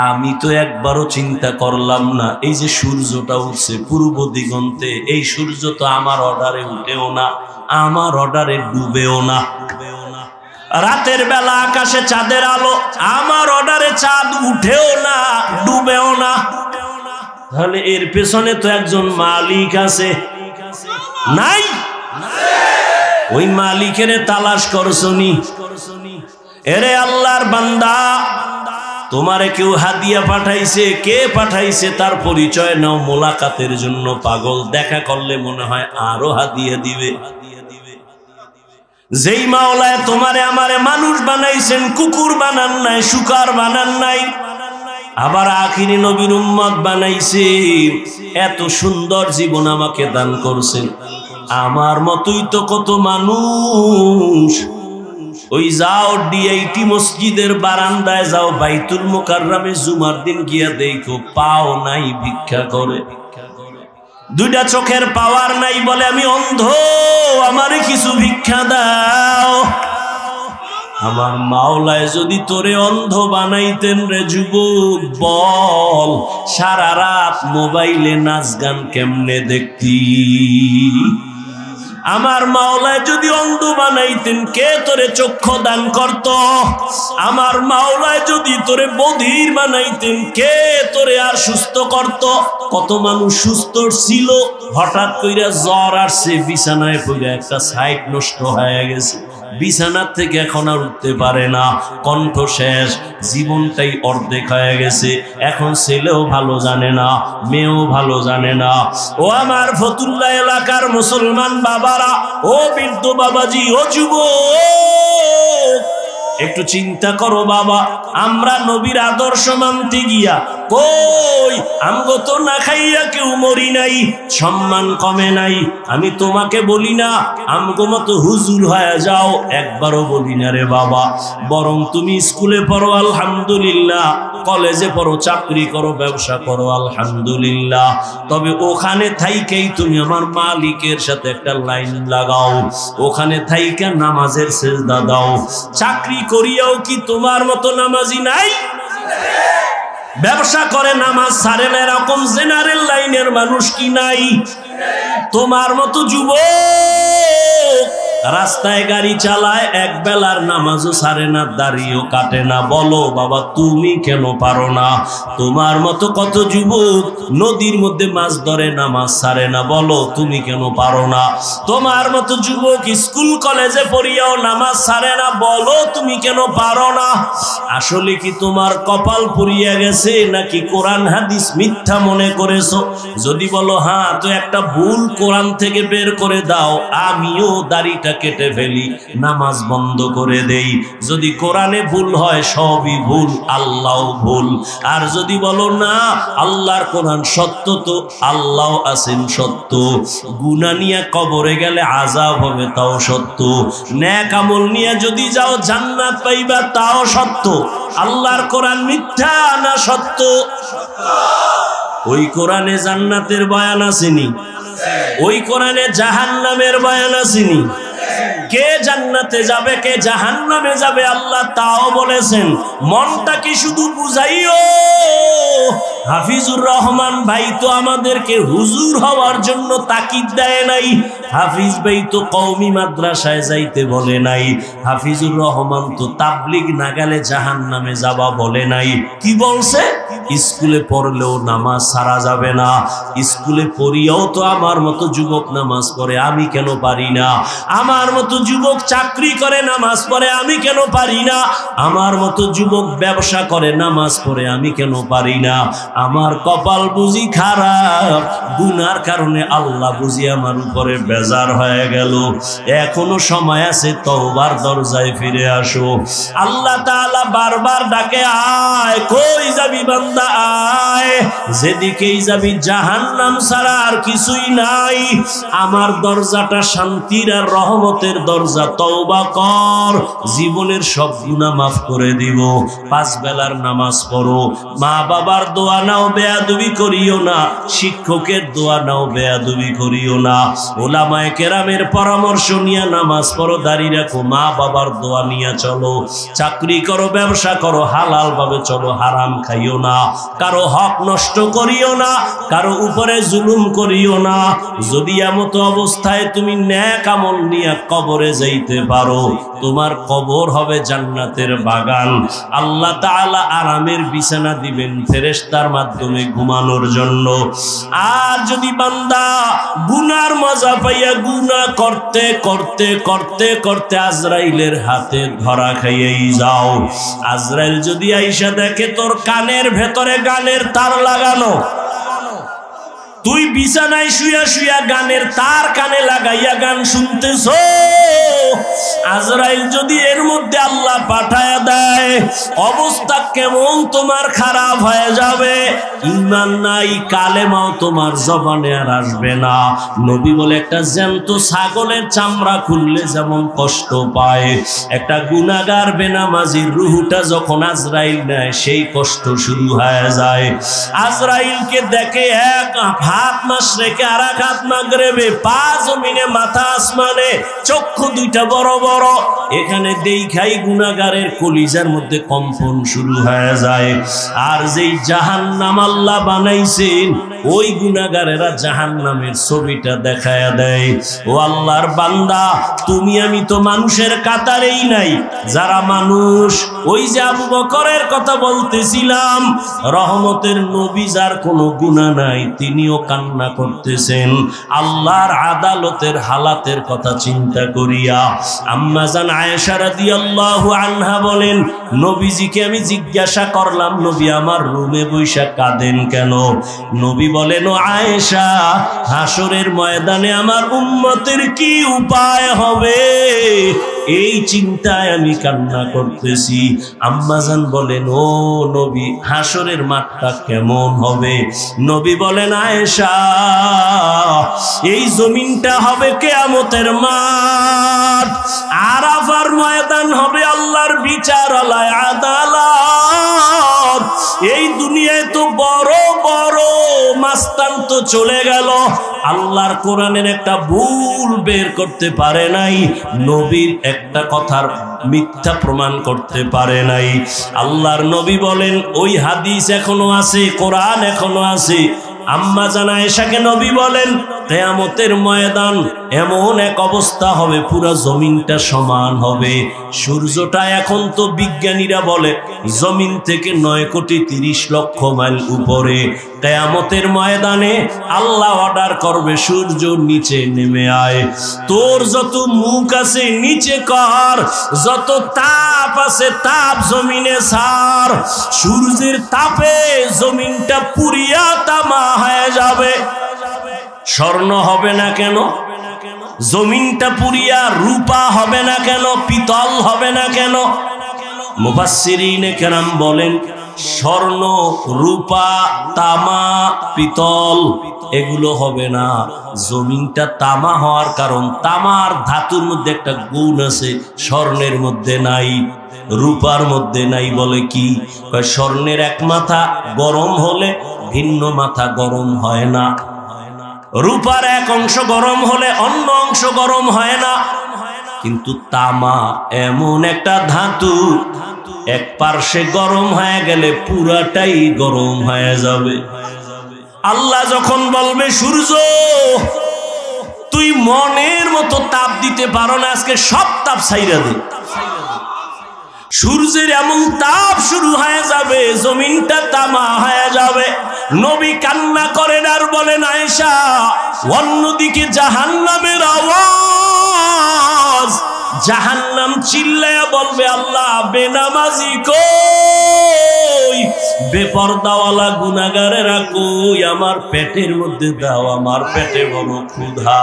আমি তো একবারও চিন্তা করলাম না এই যে সূর্যটা উঠছে পূর্ব দিগন্তে, এই সূর্য তো আমার অর্ডারে উঠেও না, আমার অর্ডারে ডুবেও না। রাতের বেলা আকাশে চাঁদের আলো, আমার অর্ডারে চাঁদ উঠেও না, ডুবেও না। তাহলে এর পেছনে তো একজন মালিক আছে, নাই? ওই মালিকের তালাশ করছনি? এরে আল্লাহর বান্দা, তোমারে কেউ হাদিয়া পাঠাইছে, কে পাঠাইছে তার পরিচয় নাও, মোলাকাতের জন্য পাগল, দেখা করলে মনে হয় আরো হাদিয়া দিবে। যেই মাওলায় তোমারে আমারে মানুষ বানাইছেন, কুকুর বানান নাই, শুকার বানান নাই, আবার আখিরি নবীর উম্মত বানাইছে, এত সুন্দর জীবন আমাকে দান করছেন। আমার মতোই তো কত মানুষ, ওই যাও ডিআইটি মসজিদের বারান্দায় যাও, বাইতুল মুকাররমে জুমার দিন গিয়া দেখো, পাও নাই, ভিক্ষা করে। দুইটা চোখের পাওয়ার নাই, বলে আমি অন্ধ, আমারে কিছু ভিক্ষা দাও। আমার মাওলায় যদি তোরে অন্ধ বানাইতেন রে যুবক, বল সারা রাত মোবাইলে নাচ গান কেমনে দেখতি? আমার মাওলায় যদি অন্ধ বানাইতেন, কে তোরে চক্ষু দান করত? আমার মাওলায় যদি তোরে বধির বানাইতেন, কে তোরে আর সুস্থ করত? কত মানুষ সুস্থ ছিল, হঠাৎ কইরা জ্বর আসছে, বিছানায় পড়ে একটা সাইড নষ্ট হয়ে গেছে, বিছানার থেকে এখন আর উঠতে পারে না, কণ্ঠ শেষ, জীবনটাই অর্ধেক হয়ে গেছে। এখন ছেলেও ভালো জানে না, মেয়েও ভালো জানে না। ও আমার ফতুল্লাহ এলাকার মুসলমান বাবারা, ও বৃদ্ধ বাবাজি, ও যুবক, একটু চিন্তা করো বাবা, আমরা নবীর আদর্শ মানতে গিয়া কই আমগো তো না খাইয়া কেউ মরি নাই, সম্মান কমে নাই। আমি তোমাকে বলি না আমগো মতো হুজুর হয়ে যাও, একবারও বলি না রে বাবা। বরং তুমি স্কুলে পড়ো আলহামদুলিল্লাহ, কলেজে পড়ো, চাকরি করো, ব্যবসা করো আলহামদুলিল্লাহ, তবে ওখানে থাইকেই তুমি আমার মালিকের সাথে একটা লাইন লাগাও, ওখানে থাইকা নামাজের সেজদা দাও। চাকরি করিয়াও কি তোমার মতো নামাজি নাই? ব্যবসা করে নামাজ ছাড়ে না, এরকম জেনারেল লাইনের মানুষ কি নাই? তোমার মতো যুবক রাস্তায় গাড়ি চালায়, এক বেলার নামাজও ছাড়ে না, দাড়িও কাটে না। বলো বাবা তুমি কেন পারো না? তোমার মতো কত যুবক নদীর মধ্যে মাছ ধরে, নামাজ ছাড়ে না। বলো তুমি কেন পারো না? তোমার মতো যুবক স্কুল কলেজে পড়িয়াও নামাজ ছাড়ে না। বলো তুমি কেন পারো না? আসলে কি তোমার কপাল পুড়িয়া গেছে, নাকি কোরআন হাদিস মিথ্যা মনে করেছো? যদি বলো হ্যাঁ, তো একটা ভুল কোরআন থেকে বের করে দাও, আমিও দাড়িটা কেটে ফেলি, নামাজ বন্ধ করে দেই। যদি কোরআনে ভুল হয় সবই ভুল, আল্লাহ ভুল। আর যদি বলো না আল্লাহর কোরআন সত্য, তো আল্লাহ আছেন সত্য, গুনাহ নিয়ে কবরে গেলে আযাব হবে তাও সত্য, নেক আমল নিয়ে যদি যাও জান্নাত পাইবা তাও সত্য। আল্লাহর কোরআন মিথ্যা না সত্য? ওই কোরআনে জান্নাতের বয়ান আসেনি, ওই কোরআনে জাহান্নামের বয়ান আসেনি। কে জান্নাতে যাবে কে জাহান্নামে যাবে আল্লাহ তাও বলেছেন। মনটা কি শুধু বুঝাইও? হাফিজুর রহমান ভাই তো আমাদেরকে হুজুর হওয়ার জন্য তাকিদ দেয় নাই, হাফিজ ভাই তো কওমি মাদ্রাসায় যাইতে বলে নাই, হাফিজুর রহমান তো তাবলিগ না গেলে জাহান্নামে যাবা বলে নাই। কি বলছে? স্কুলে পড়লেও নামাজ ছাড়া যাবে না। স্কুলে পড়িয়াও তো আমার মতো যুবক নামাজ পড়ে, আমি কেন পারি না? আমার মতো যুবক চাকরি করে নামাজ পড়ে, আমি কেন পারি না? আমার মতো যুবক ব্যবসা করে নামাজ পড়ে, আমি কেন পারি না? আমার কপাল বুঝি খারাপ, গুনার কারণে আল্লাহ বুঝি আমার উপরে বেজার হয়ে গেল। এখনো সময় আছে, তওবার দরজায় ফিরে আসো। আল্লাহ তাআলা বারবার ডাকে, আয়, কই যাবি বান্দা আয়, যেদিকেই যাবি জাহান্নাম ছাড়া আর কিছুই নাই। আমার দরজাটা শান্তির আর রহমতের দরজা, তওবা কর, জীবনের সব গুনাহ মাফ করে দিব। 5 বেলার নামাজ পড়ো, মা বাবার দোয়া নাও, বেয়াদবি করিও না, শিক্ষকের দোয়া নাও, বেয়াদবি করিও না, ওলামায়ে কেরামের পরামর্শ নিয়ে নামাজ পড়ো, দাঁড়িয়ে রাখো, মা বাবার দোয়া নিয়ে চলো, চাকরি করো, ব্যবসা করো, হালাল ভাবে চলো, হারাম খাইও না, কারো হক নষ্ট করিও না, কারো উপরে জুলুম করিও না। যদি এমত অবস্থায় তুমি নেক আমল নিয়ে কবরে যাইতে পারো, তোমার কবর হবে জান্নাতের বাগান। আল্লাহ তাআলা আরামের বিছানা দিবেন ফেরেশতার মাধ্যমে ঘুমানোর জন্য। আর যদি বান্দা গুনার মজা পাইয়া গুনাহ করতে করতে করতে করতে আজরাইলের হাতে ধরা খাইয়াই যাও, আজরাইল যদি আইসা দেখে তোর কানের ভেতরে গানের তার লাগানো, তুই বিছানায় শুয়া শুয়া গানের তার কানে লাগাইয়া গান শুনতেছ, আজরাইল যদি এর মধ্যে আল্লাহ পাঠায়া দেয়, অবস্থা কেমন তোমার খারাপ হয়ে যাবে। ঈমান নাই, কালেমাও তোমার জবানে আর আসবে না। নবী বলে, একটা জ্যান্ত ছাগলের চামড়া খুললে যেমন কষ্ট পায়, একটা গুনাহগার বেনামাজির রুহটা যখন আজরাইল নেয়, সেই কষ্ট শুরু হয়ে যায়। আজরাইলকে দেখে এক হাত মাশরিকে আর এক হাত মাগরিবে, পা জমিনে মাথা আসমানে, চক্ষু দুইটা বড় বড়। এখানে দেখাই গুনাহগারের কলিজার মধ্যে কম্পন শুরু হয়ে যায়। আর যেই জাহান্নাম আল্লাহ বানাইছেন, ওই গুনাহগারেরা জাহান্নামের ছবিটা দেখায়া দেয়। ও আল্লাহর বান্দা, তুমি আমি তো মানুষের কাতারেই নাই। যারা মানুষ, ওই যে আবু বকরের কথা বলতেছিলাম, রহমতের নবী, যার কোনো গুনাহ নাই, তিনিও কান্না করতেছেন আল্লাহর আদালতের হালাতের কথা চিন্তা করিয়া। আম্মা জান আয়েশা রাদিয়াল্লাহু আনহা বলেন, নবীজিকে আমি জিজ্ঞাসা করলাম, নবী আমার রুমে বৈশা কাঁদেন কেন? নবী বলেন, ও আয়েশা, হাসরের ময়দানে আমার উম্মতের কি উপায় হবে, এই চিন্তায় আমি কান্না করতেছি। আম্মাজান বলেন, ও নবী, হাসরের মাঠটা কেমন হবে? নবী বলেন, আয়েশা, এই জমিনটা হবে কিয়ামতের মাঠ, আরাফার ময়দান হবে আল্লাহর বিচারালয়, আদালত। এই দুনিয়ায় তো বড় বড় মাস্তান তো চলে গেল, আল্লাহর কোরআনের একটা ভুল বের করতে পারে নাই, নবীর একটা কথার মিথ্যা প্রমাণ করতে পারে নাই। আল্লাহর নবী বলেন ওই হাদিস এখনো আছে, কোরআন এখনো আছে। আম্মা জানা আয়েশাকে নবী বলেন কিয়ামতের ময়দান এমন এক অবস্থা হবে, পুরো জমিনটা সমান হবে। সূর্যটা এখন তো বিজ্ঞানীরা বলে জমিন থেকে 9,30,00,000 মাইল উপরে। কিয়ামতের ময়দানে আল্লাহ অর্ডার করবে সূর্য নিচে নেমে আয়, তোর যত মুখ আছে নিচে কর, যত তাপ আছে তাপ জমিনে ছাড়। সূর্যের তাপে জমিনটা পুরিয়া তামা হয়ে যাবে। স্বর্ণ হবে না কেন? জমিনটা পুরিয়া রূপা হবে না কেন? পিতল হবে না কেন? মুফাসসিরিনে কেরাম বলেন স্বর্ণ, রূপা, তামা, পিতল এগুলো হবে না। জমিনটা তামা হওয়ার কারণ, তামার ধাতুর মধ্যে একটা গুণ আছে স্বর্ণের মধ্যে নাই, রূপার মধ্যে নাই। বলে কি? স্বর্ণের এক মাথা গরম হলে ভিন্ন মাথা গরম হয় না, রূপার এক অংশ গরম হলে অন্য অংশ গরম হয় না। কিন্তু তামা এমন একটা ধাতু, এক পার্শ্বে গরম হয়ে গেলে পুরাটাই গরম হয়ে যাবে। আল্লাহ যখন বলবে সূর্য তুই মনের মতো তাপ দিতে পারো না, আজকে সব তাপ ছাইরা দে, সূর্যের এমন তাপ শুরু হয়ে যাবে, জমিনটা তামা হয়ে যাবে। নবী কান্না করেন আর বলেন আয়েশা অন্যদিকে জাহান্নামের আওয়াজ, জাহান্নাম চিল্লায়া বলবে আল্লাহ বেনামাজি কই, বেপরদাওয়ালা গুনাহগারেরা কই, আমার পেটের মধ্যে দাও, আমার পেটে বড় ক্ষুধা।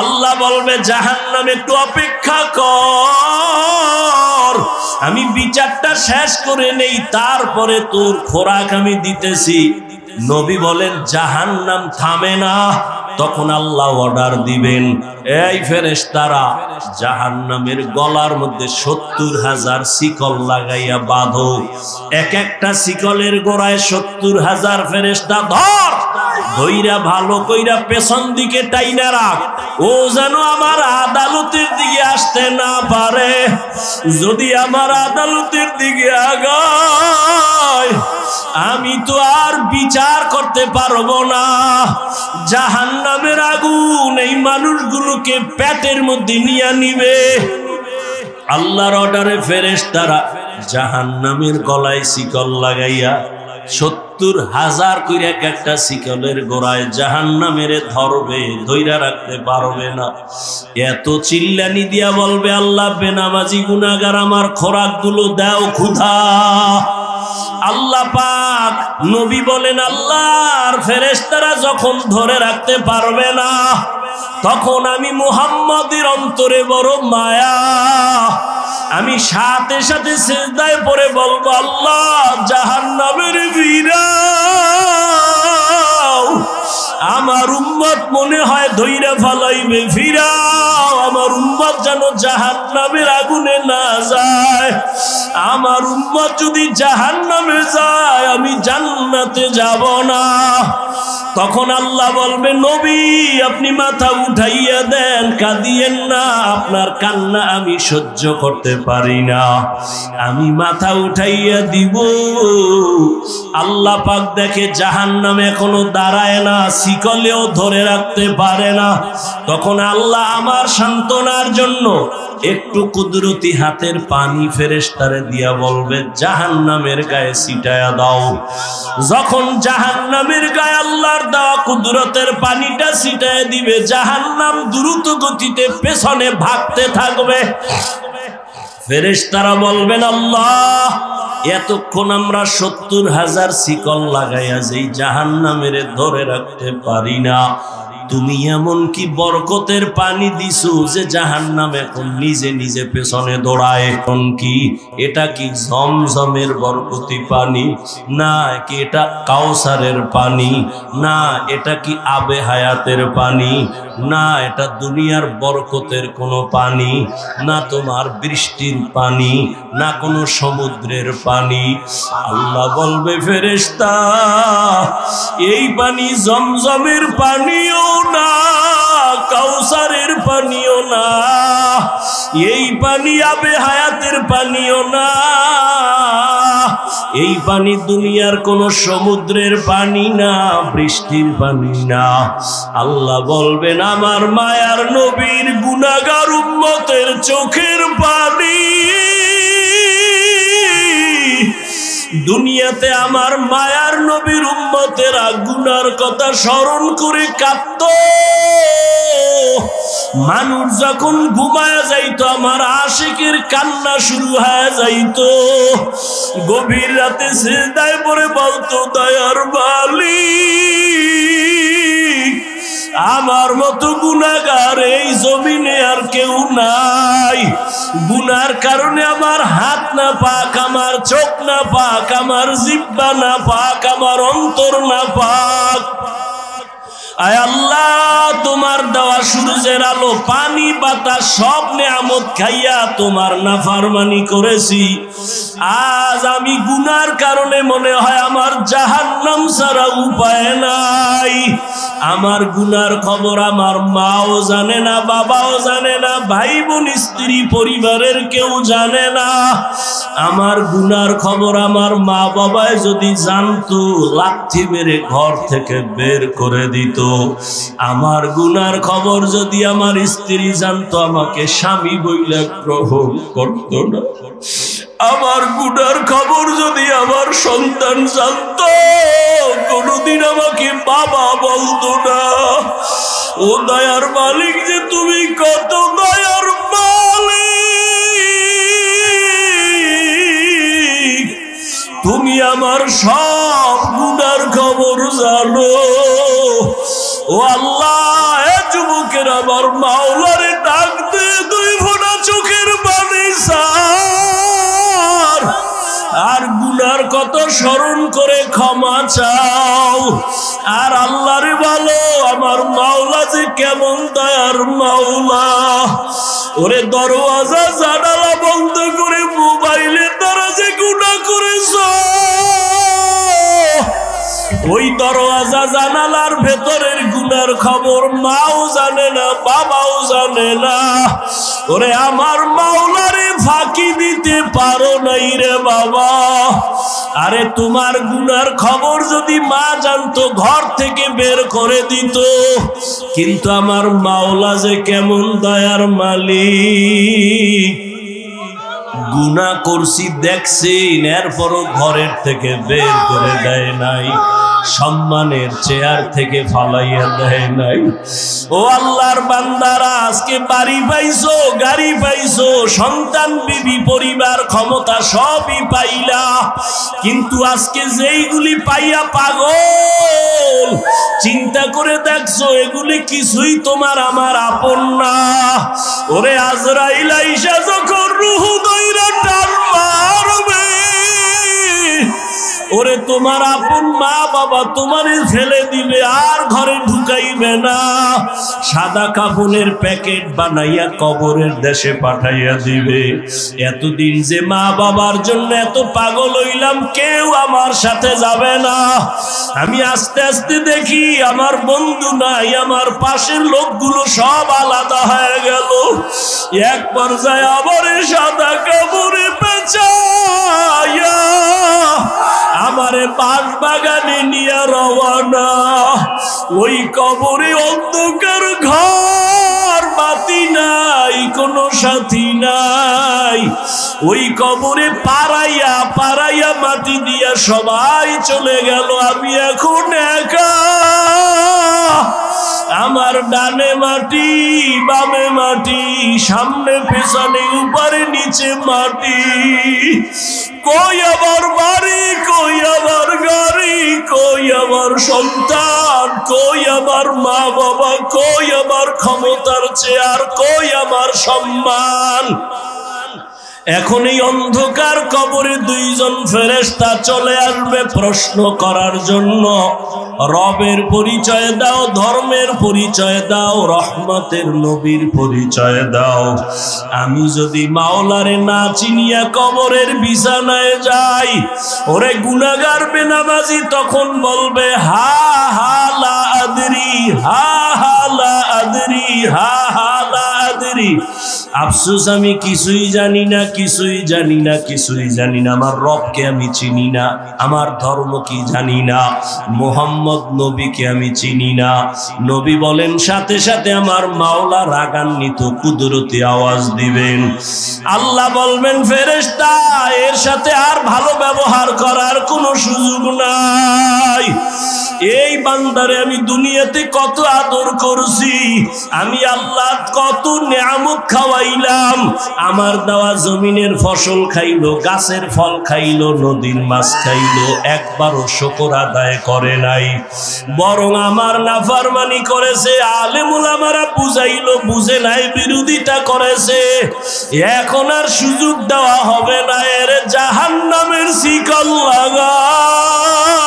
আল্লাহ বলবে জাহান্নাম একটু অপেক্ষা কর, আমি বিচারটা শেষ করে নেই, তারপরে তোর খোরাক আমি দিতেছি। নবী বলেন জাহান্নাম থামে না, তখন আল্লাহ অর্ডার দিবেন এই ফেরেশতারা জাহান্নামের গলার মধ্যে 70,000 শিকল লাগাইয়া বাঁধো, এক একটা শিকলের গোড়ায় 70,000 ফেরেশতা ধর, ধইরা ভালো কইরা পেছন দিকে টাইনা রাখ, ও যেন আমার আদালতের দিকে আসতে না পারে। যদি আমার আদালতের দিকে আগায় আমি তো আর বিচার করতে পারবো না। জাহান্নামের আগুন এই মানুষগুলোকে পেটের মধ্যে নিয়ে নিবে। আল্লাহর অর্ডারে ফেরেশতারা জাহান্নামের গলায় শিকল লাগাইয়া 70,000 কইরা এক একটা শিকলের গোড়ায় জাহান্নামের ধরবে, ধইরা রাখতে পারবে না। এত চিল্লানি দিয়া বলবে আল্লাহ বেনামাজি গুনাহগার আমার খোরাক গুলো দাও ক্ষুধা। আল্লাহ পাক নবী বলেন আল্লাহর ফেরেশতারা যখন ধরে রাখতে পারবে না, তখন আমি মুহাম্মাদের অন্তরে বড় মায়া, আমি সাথে সাথে সিজদায় পড়ে বলবো আল্লাহ জাহান্নামের ফিরাও, আমার উম্মত মনে হয় ধইরা ফালাইবে, ফিরাও, আমার উম্মত যেন জাহান্নামের আগুনে না যায়। আমার উম্মত যদি জাহান্নামে যায় আমি জান্নাতে যাব না। তখন আল্লাহ বলবে নবী আপনি মাথা উঠাইয়া দেন, কাঁদিয়েন না, আপনার কান্না আমি সহ্য করতে পারি না, আমি মাথা উঠাইয়া দিব। আল্লাহ পাক দেখে জাহান্নামে এখনো দাঁড়ায় না, শিকলেও ধরে রাখতে পারে না। তখন আল্লাহ আমার সান্ত্বনার জন্য একটু কুদরতি হাতের পানি ফেরেশতারে দিয়া বলবে জাহান্নামের গায়ে ছিটায়া দাও। যখন জাহান্নামের গায়ে আল্লাহর দেওয়া কুদরতের পানিটা ছিটায়া দিবে, জাহান্নাম দ্রুত গতিতে পেছনে ভাগতে থাকবে। ফেরেশতারা বলবেন আল্লাহ এতক্ষণ আমরা 70,000 শিকল লাগাইয়া যেই জাহান্নামের ধরে রাখতে পারি না, তুমি এমন কি বরকতের পানি দিছো যে জাহান্নাম এখন নিজে নিজে পেছনে দৌড়ায়। এখন কি এটা কি জমজমের বরকতি পানি, না কি এটা কাউসারের পানি, না এটা কি আবে হায়াতের পানি, না এটা দুনিয়ার বরকতের কোনো পানি, না তোমার বৃষ্টির পানি, না কোনো সমুদ্রের পানি। আল্লাহ বলবে ফেরেশতা এই পানি জমজমের পানিও না, কাউসারের পানিও না, এই পানি আবে হায়াতের পানিও না, এই পানি দুনিয়ার কোন সমুদ্রের পানি না, বৃষ্টির পানি না। আল্লাহ বলবেন আমার মায়ার নবীর গুনাহগার উম্মতের চোখের পানি। দুনিয়াতে আমার মায়ার নবীর উম্মতেরা গুনার কথা স্মরণ করে কাঁদত। মানুষ যখন ঘুমায় যাইতো আমার আশিকের কান্না শুরু হয়ে যাইতো। গভীর রাতে সিজদায় পড়ে বলতো দয়ার মালিক আমার মতো গুনাহগার এই জমিনে আর কেউ নাই। গুনার কারণে আমার হাত না পাক, আমার চোখ না পাক, আমার জিহ্বা না পাক, আমার অন্তর না পাক। আয় আল্লাহ তোমার দেওয়া সূর্যের আলো পানি বাতাস সব নেয়ামত খাইয়া তোমার নাফরমানি করেছি। আজ আমি গুনার কারণে মনে হয় আমার জাহান্নাম ছাড়া উপায় নাই। আমার গুনার খবর আমার মাও জানে না, বাবাও জানে না, ভাই বোন স্ত্রী পরিবারের কেউ জানে না। আমার গুনার খবর আমার মা বাবায় যদি জানতো লাথি মেরে ঘর থেকে বের করে দিত। আমার গুনার খবর যদি আমার স্ত্রী জানতো আমাকে স্বামী বইলে গ্রহণ করত না। আমার গুনার খবর যদি আমার সন্তান জানতো কোনদিন আমাকে বাবা বলতো না। ও দয়ার মালিক যে তুমি কত দয়ার মালিক, তুমি আমার সব গুনার খবর জানো। ও আল্লাহ এ যুবকের আমার মাওলারে ডাক দে, দুই ফোঁটা চোখের পানি ছাড়, আর গুনার কত স্মরণ করে ক্ষমা চাও। আর আল্লাহরে বলো আমার মাওলা যে কেমন দয়ার মাওলা। ওরে দরওয়াজা জানালা বন্ধ করে মোবাইলের দ্বারা যে গুনাহ করেছ, ওই দরওয়াজা জানালার ভেতরের গুনার খবর মাও জানে না, বাবাও জানে না। ওরে আমার মাওলারে ফাঁকি দিতে পারো নাই রে বাবা। আরে তোমার গুনার খবর যদি মা জানতো ঘর থেকে বের করে দিত। কিন্তু আমার মাওলা যে কেমন দয়ার মালিক, গুনাহ করছি দেখছেন এরপরও ঘরের থেকে বের করে দেয় নাই, সম্মানের চেয়ার থেকে ফালাইয়া দেয় নাই। ও আল্লাহর বান্দারা আজকে বাড়ি পাইছো, গাড়ি পাইছো, সন্তান বিবি পরিবার ক্ষমতা সবই পাইলা, কিন্তু আজকে যেইগুলি পাইয়া পাগল, চিন্তা করে দেখছো এগুলি কিছুই তোমার আমার আপন না। ওরে আজরাইল আইসা যখন রূহ দইরা টান মারবে, ওরে তোমার আপন মা বাবা তোমারে ফেলে দিবে, আর ঘরে ঢুকাইবে না। সাদা কাফনের প্যাকেট বানাইয়া কবরের দেশে পাঠাইয়া দিবে। এতদিন যে মা বাবার জন্য এত পাগল হইলাম, কেউ আমার সাথে যাবে না। আমি আস্তে আস্তে দেখি আমার বন্ধু নাই, আমার পাশের লোকগুলো সব আলাদা হয়ে গেল। এক পর্যায়ে আবার সাদা কাপড়ে পেঁচাইয়া আমারে বাস বাগানে নিয়ে রওয়ানা। ওই কবরে অন্ধকার ঘর, বাতি নাই, কোনো সাথী নাই। ওই কবরে পাড়াইয়া পাড়াইয়া মাটি দিয়া সবাই চলে গেল, আমি এখন একা। আমার ডানে মাটি বামে মাটি সামনে পেছনে উপরে নিচে মাটি কই আমার বাড়ি কই আমার গাড়ি কই আমার সন্তান কই আমার মা বাবা কই আমার ক্ষমতার চেয়ার কই আমার সম্মান এখন এই অন্ধকার কবরে দুইজন ফেরেশতা চলে আসবে প্রশ্ন করার জন্য রবের পরিচয় দাও ধর্মের পরিচয় দাও রহমতের নবীর পরিচয় দাও আমি যদি মাওলারে না চিনিয়া কবরের বিছানায় যাই ওরে গুনাহগার বেনামাজি তখন বলবে হা হা লা আদরি হা হা লা আদরি হা হা লা আদরি আফসোস আমি কিছুই জানি না কিছুই জানি না কিছুই জানি না আমার রবকে আমি চিনি না আমার ধর্ম কি জানি না মুহাম্মদ নবীকে আমি চিনি না নবী বলেন সাথে সাথে আমার মাওলা রাগান্বিত কুদরতি আওয়াজ দিবেন আল্লাহ বলবেন ফেরেশতা এর সাথে আর ভালো ব্যবহার করার কোনো সুযোগ নাই এই বান্দারে আমি দুনিয়াতে কত আদর করছি আমি আল্লাহ কত নিয়ামত খাওয়াইলাম আমার দেওয়া জমিনের ফসল খাইলো গাছের ফল খাইলো নদীর মাছ খাইলো একবারও শুকর আদায় করে নাই বরং আমার নাফরমানি করেছে আলেম উলামারা বুঝাইলো বুঝে নাই বিরোধিতা করেছে এখন আর সুযোগ দেওয়া হবে না এর জাহান্নামের শিকল লাগাও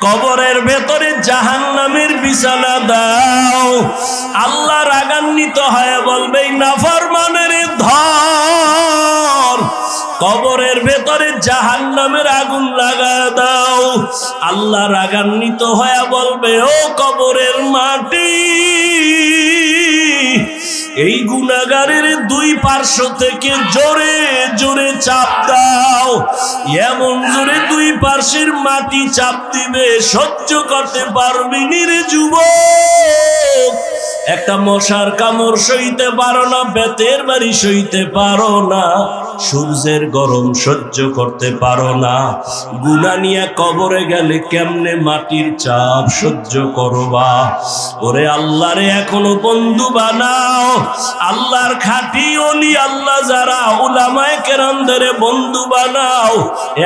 কবরের ভেতরে জাহান্নামের বিছানা দাও আল্লাহ রাগান্বিত হয়ে বলবে নাফরমানের ধর কবরের ভেতরে জাহান্নামের আগুন লাগা দাও আল্লাহ রাগান্বিত হয়ে বলবে ও কবরের মাটি এই গুনাহগারের দুই পার্শ্ব থেকে জোরে জোরে চাপ দাও এমন জোরে দুই পার্শ্বের মাটি চাপ দিবে সহ্য করতে পারবি নি রে যুবক একটা মশার কামড় সইতে পারো না বেতের বাড়ি সইতে পারো না সূর্যের গরম সহ্য করতে পারো না গুনাহ নিয়ে কবরে গেলে কেমনে মাটির চাপ সহ্য করবা ওরে আল্লাহরে এখনো বন্ধু বানাও আল্লাহর খাঁটি ওলি আল্লাহ যারা উলামায়ে কেরামদের বন্ধু বানাও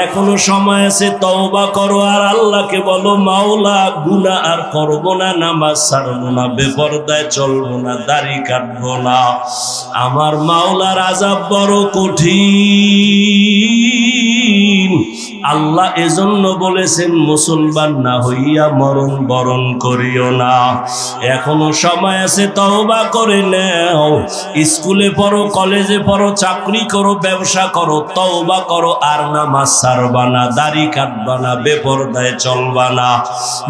এখনো সময় আছে তওবা করো আর আল্লাহকে বলো মাওলা গুনাহ আর করব না নামাজ ছাড়বো না বেপরদায় চলবো না দাড়ি কাটবো না আমার মাওলার আযাব বড় কঠিন আল্লাহ এজন্য বলেছেন মুসলমান না হইয়া মরণ বরণ করিও না এখনো সময় আছে তওবা করে নাও স্কুলে পড়ো কলেজে পড়ো চাকরি করো ব্যবসা করো তওবা করো আর নামাজ ছাড়বা না দাড়ি কাটবা না বেপরদায় চলবা না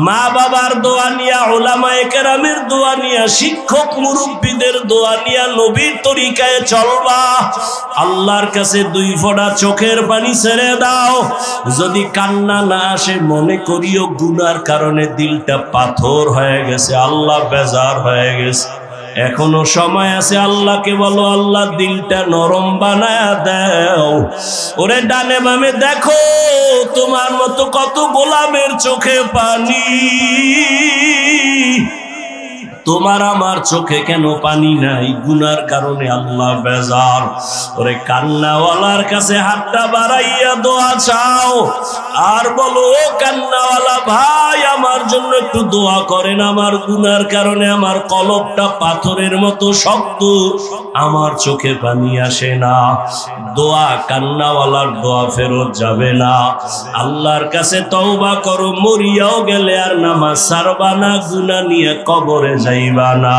মা বাবার দোয়া নিয়া উলামায়ে কেরামের দোয়া নিয়া শিক্ষক মুরব্বিদের দোয়া নিয়া নবীর তরিকায় চলবা আল্লাহর কাছে দুই ফোঁটা চোখের পানি ছেড়ে দাও যদি কান্না না আসে মনে করিও গুনার কারণে দিলটা পাথর হয়ে গেছে আল্লাহ বেজার হয়ে গেছে এখনো সময় আছে আল্লাহকে বলো আল্লাহ দিলটা নরম বানায়া দাও ওরে ডানে বামে দেখো তোমার মতো কত গোলামের চোখে পানি তোমার আমার চোখে কেন পানি নাই গুনার কারণে আল্লাহ বেজার ওরে কান্নাওয়ালার কাছে হাতটা বাড়াইয়া দোয়া চাও আর বলো ও কান্নাওয়ালা ভাই আমার জন্য একটু দোয়া করেন আমার গুনার কারণে আমার কলবটা পাথরের মতো শক্ত আমার চোখে পানি আসে না দোয়া কান্নাওয়ালার দোয়া ফেরত যাবে না আল্লাহর কাছে তওবা করো মরিয়াও গেলে আর নামাজ ছাড়বা না গুনাহ নিয়ে কবরে যাইবা না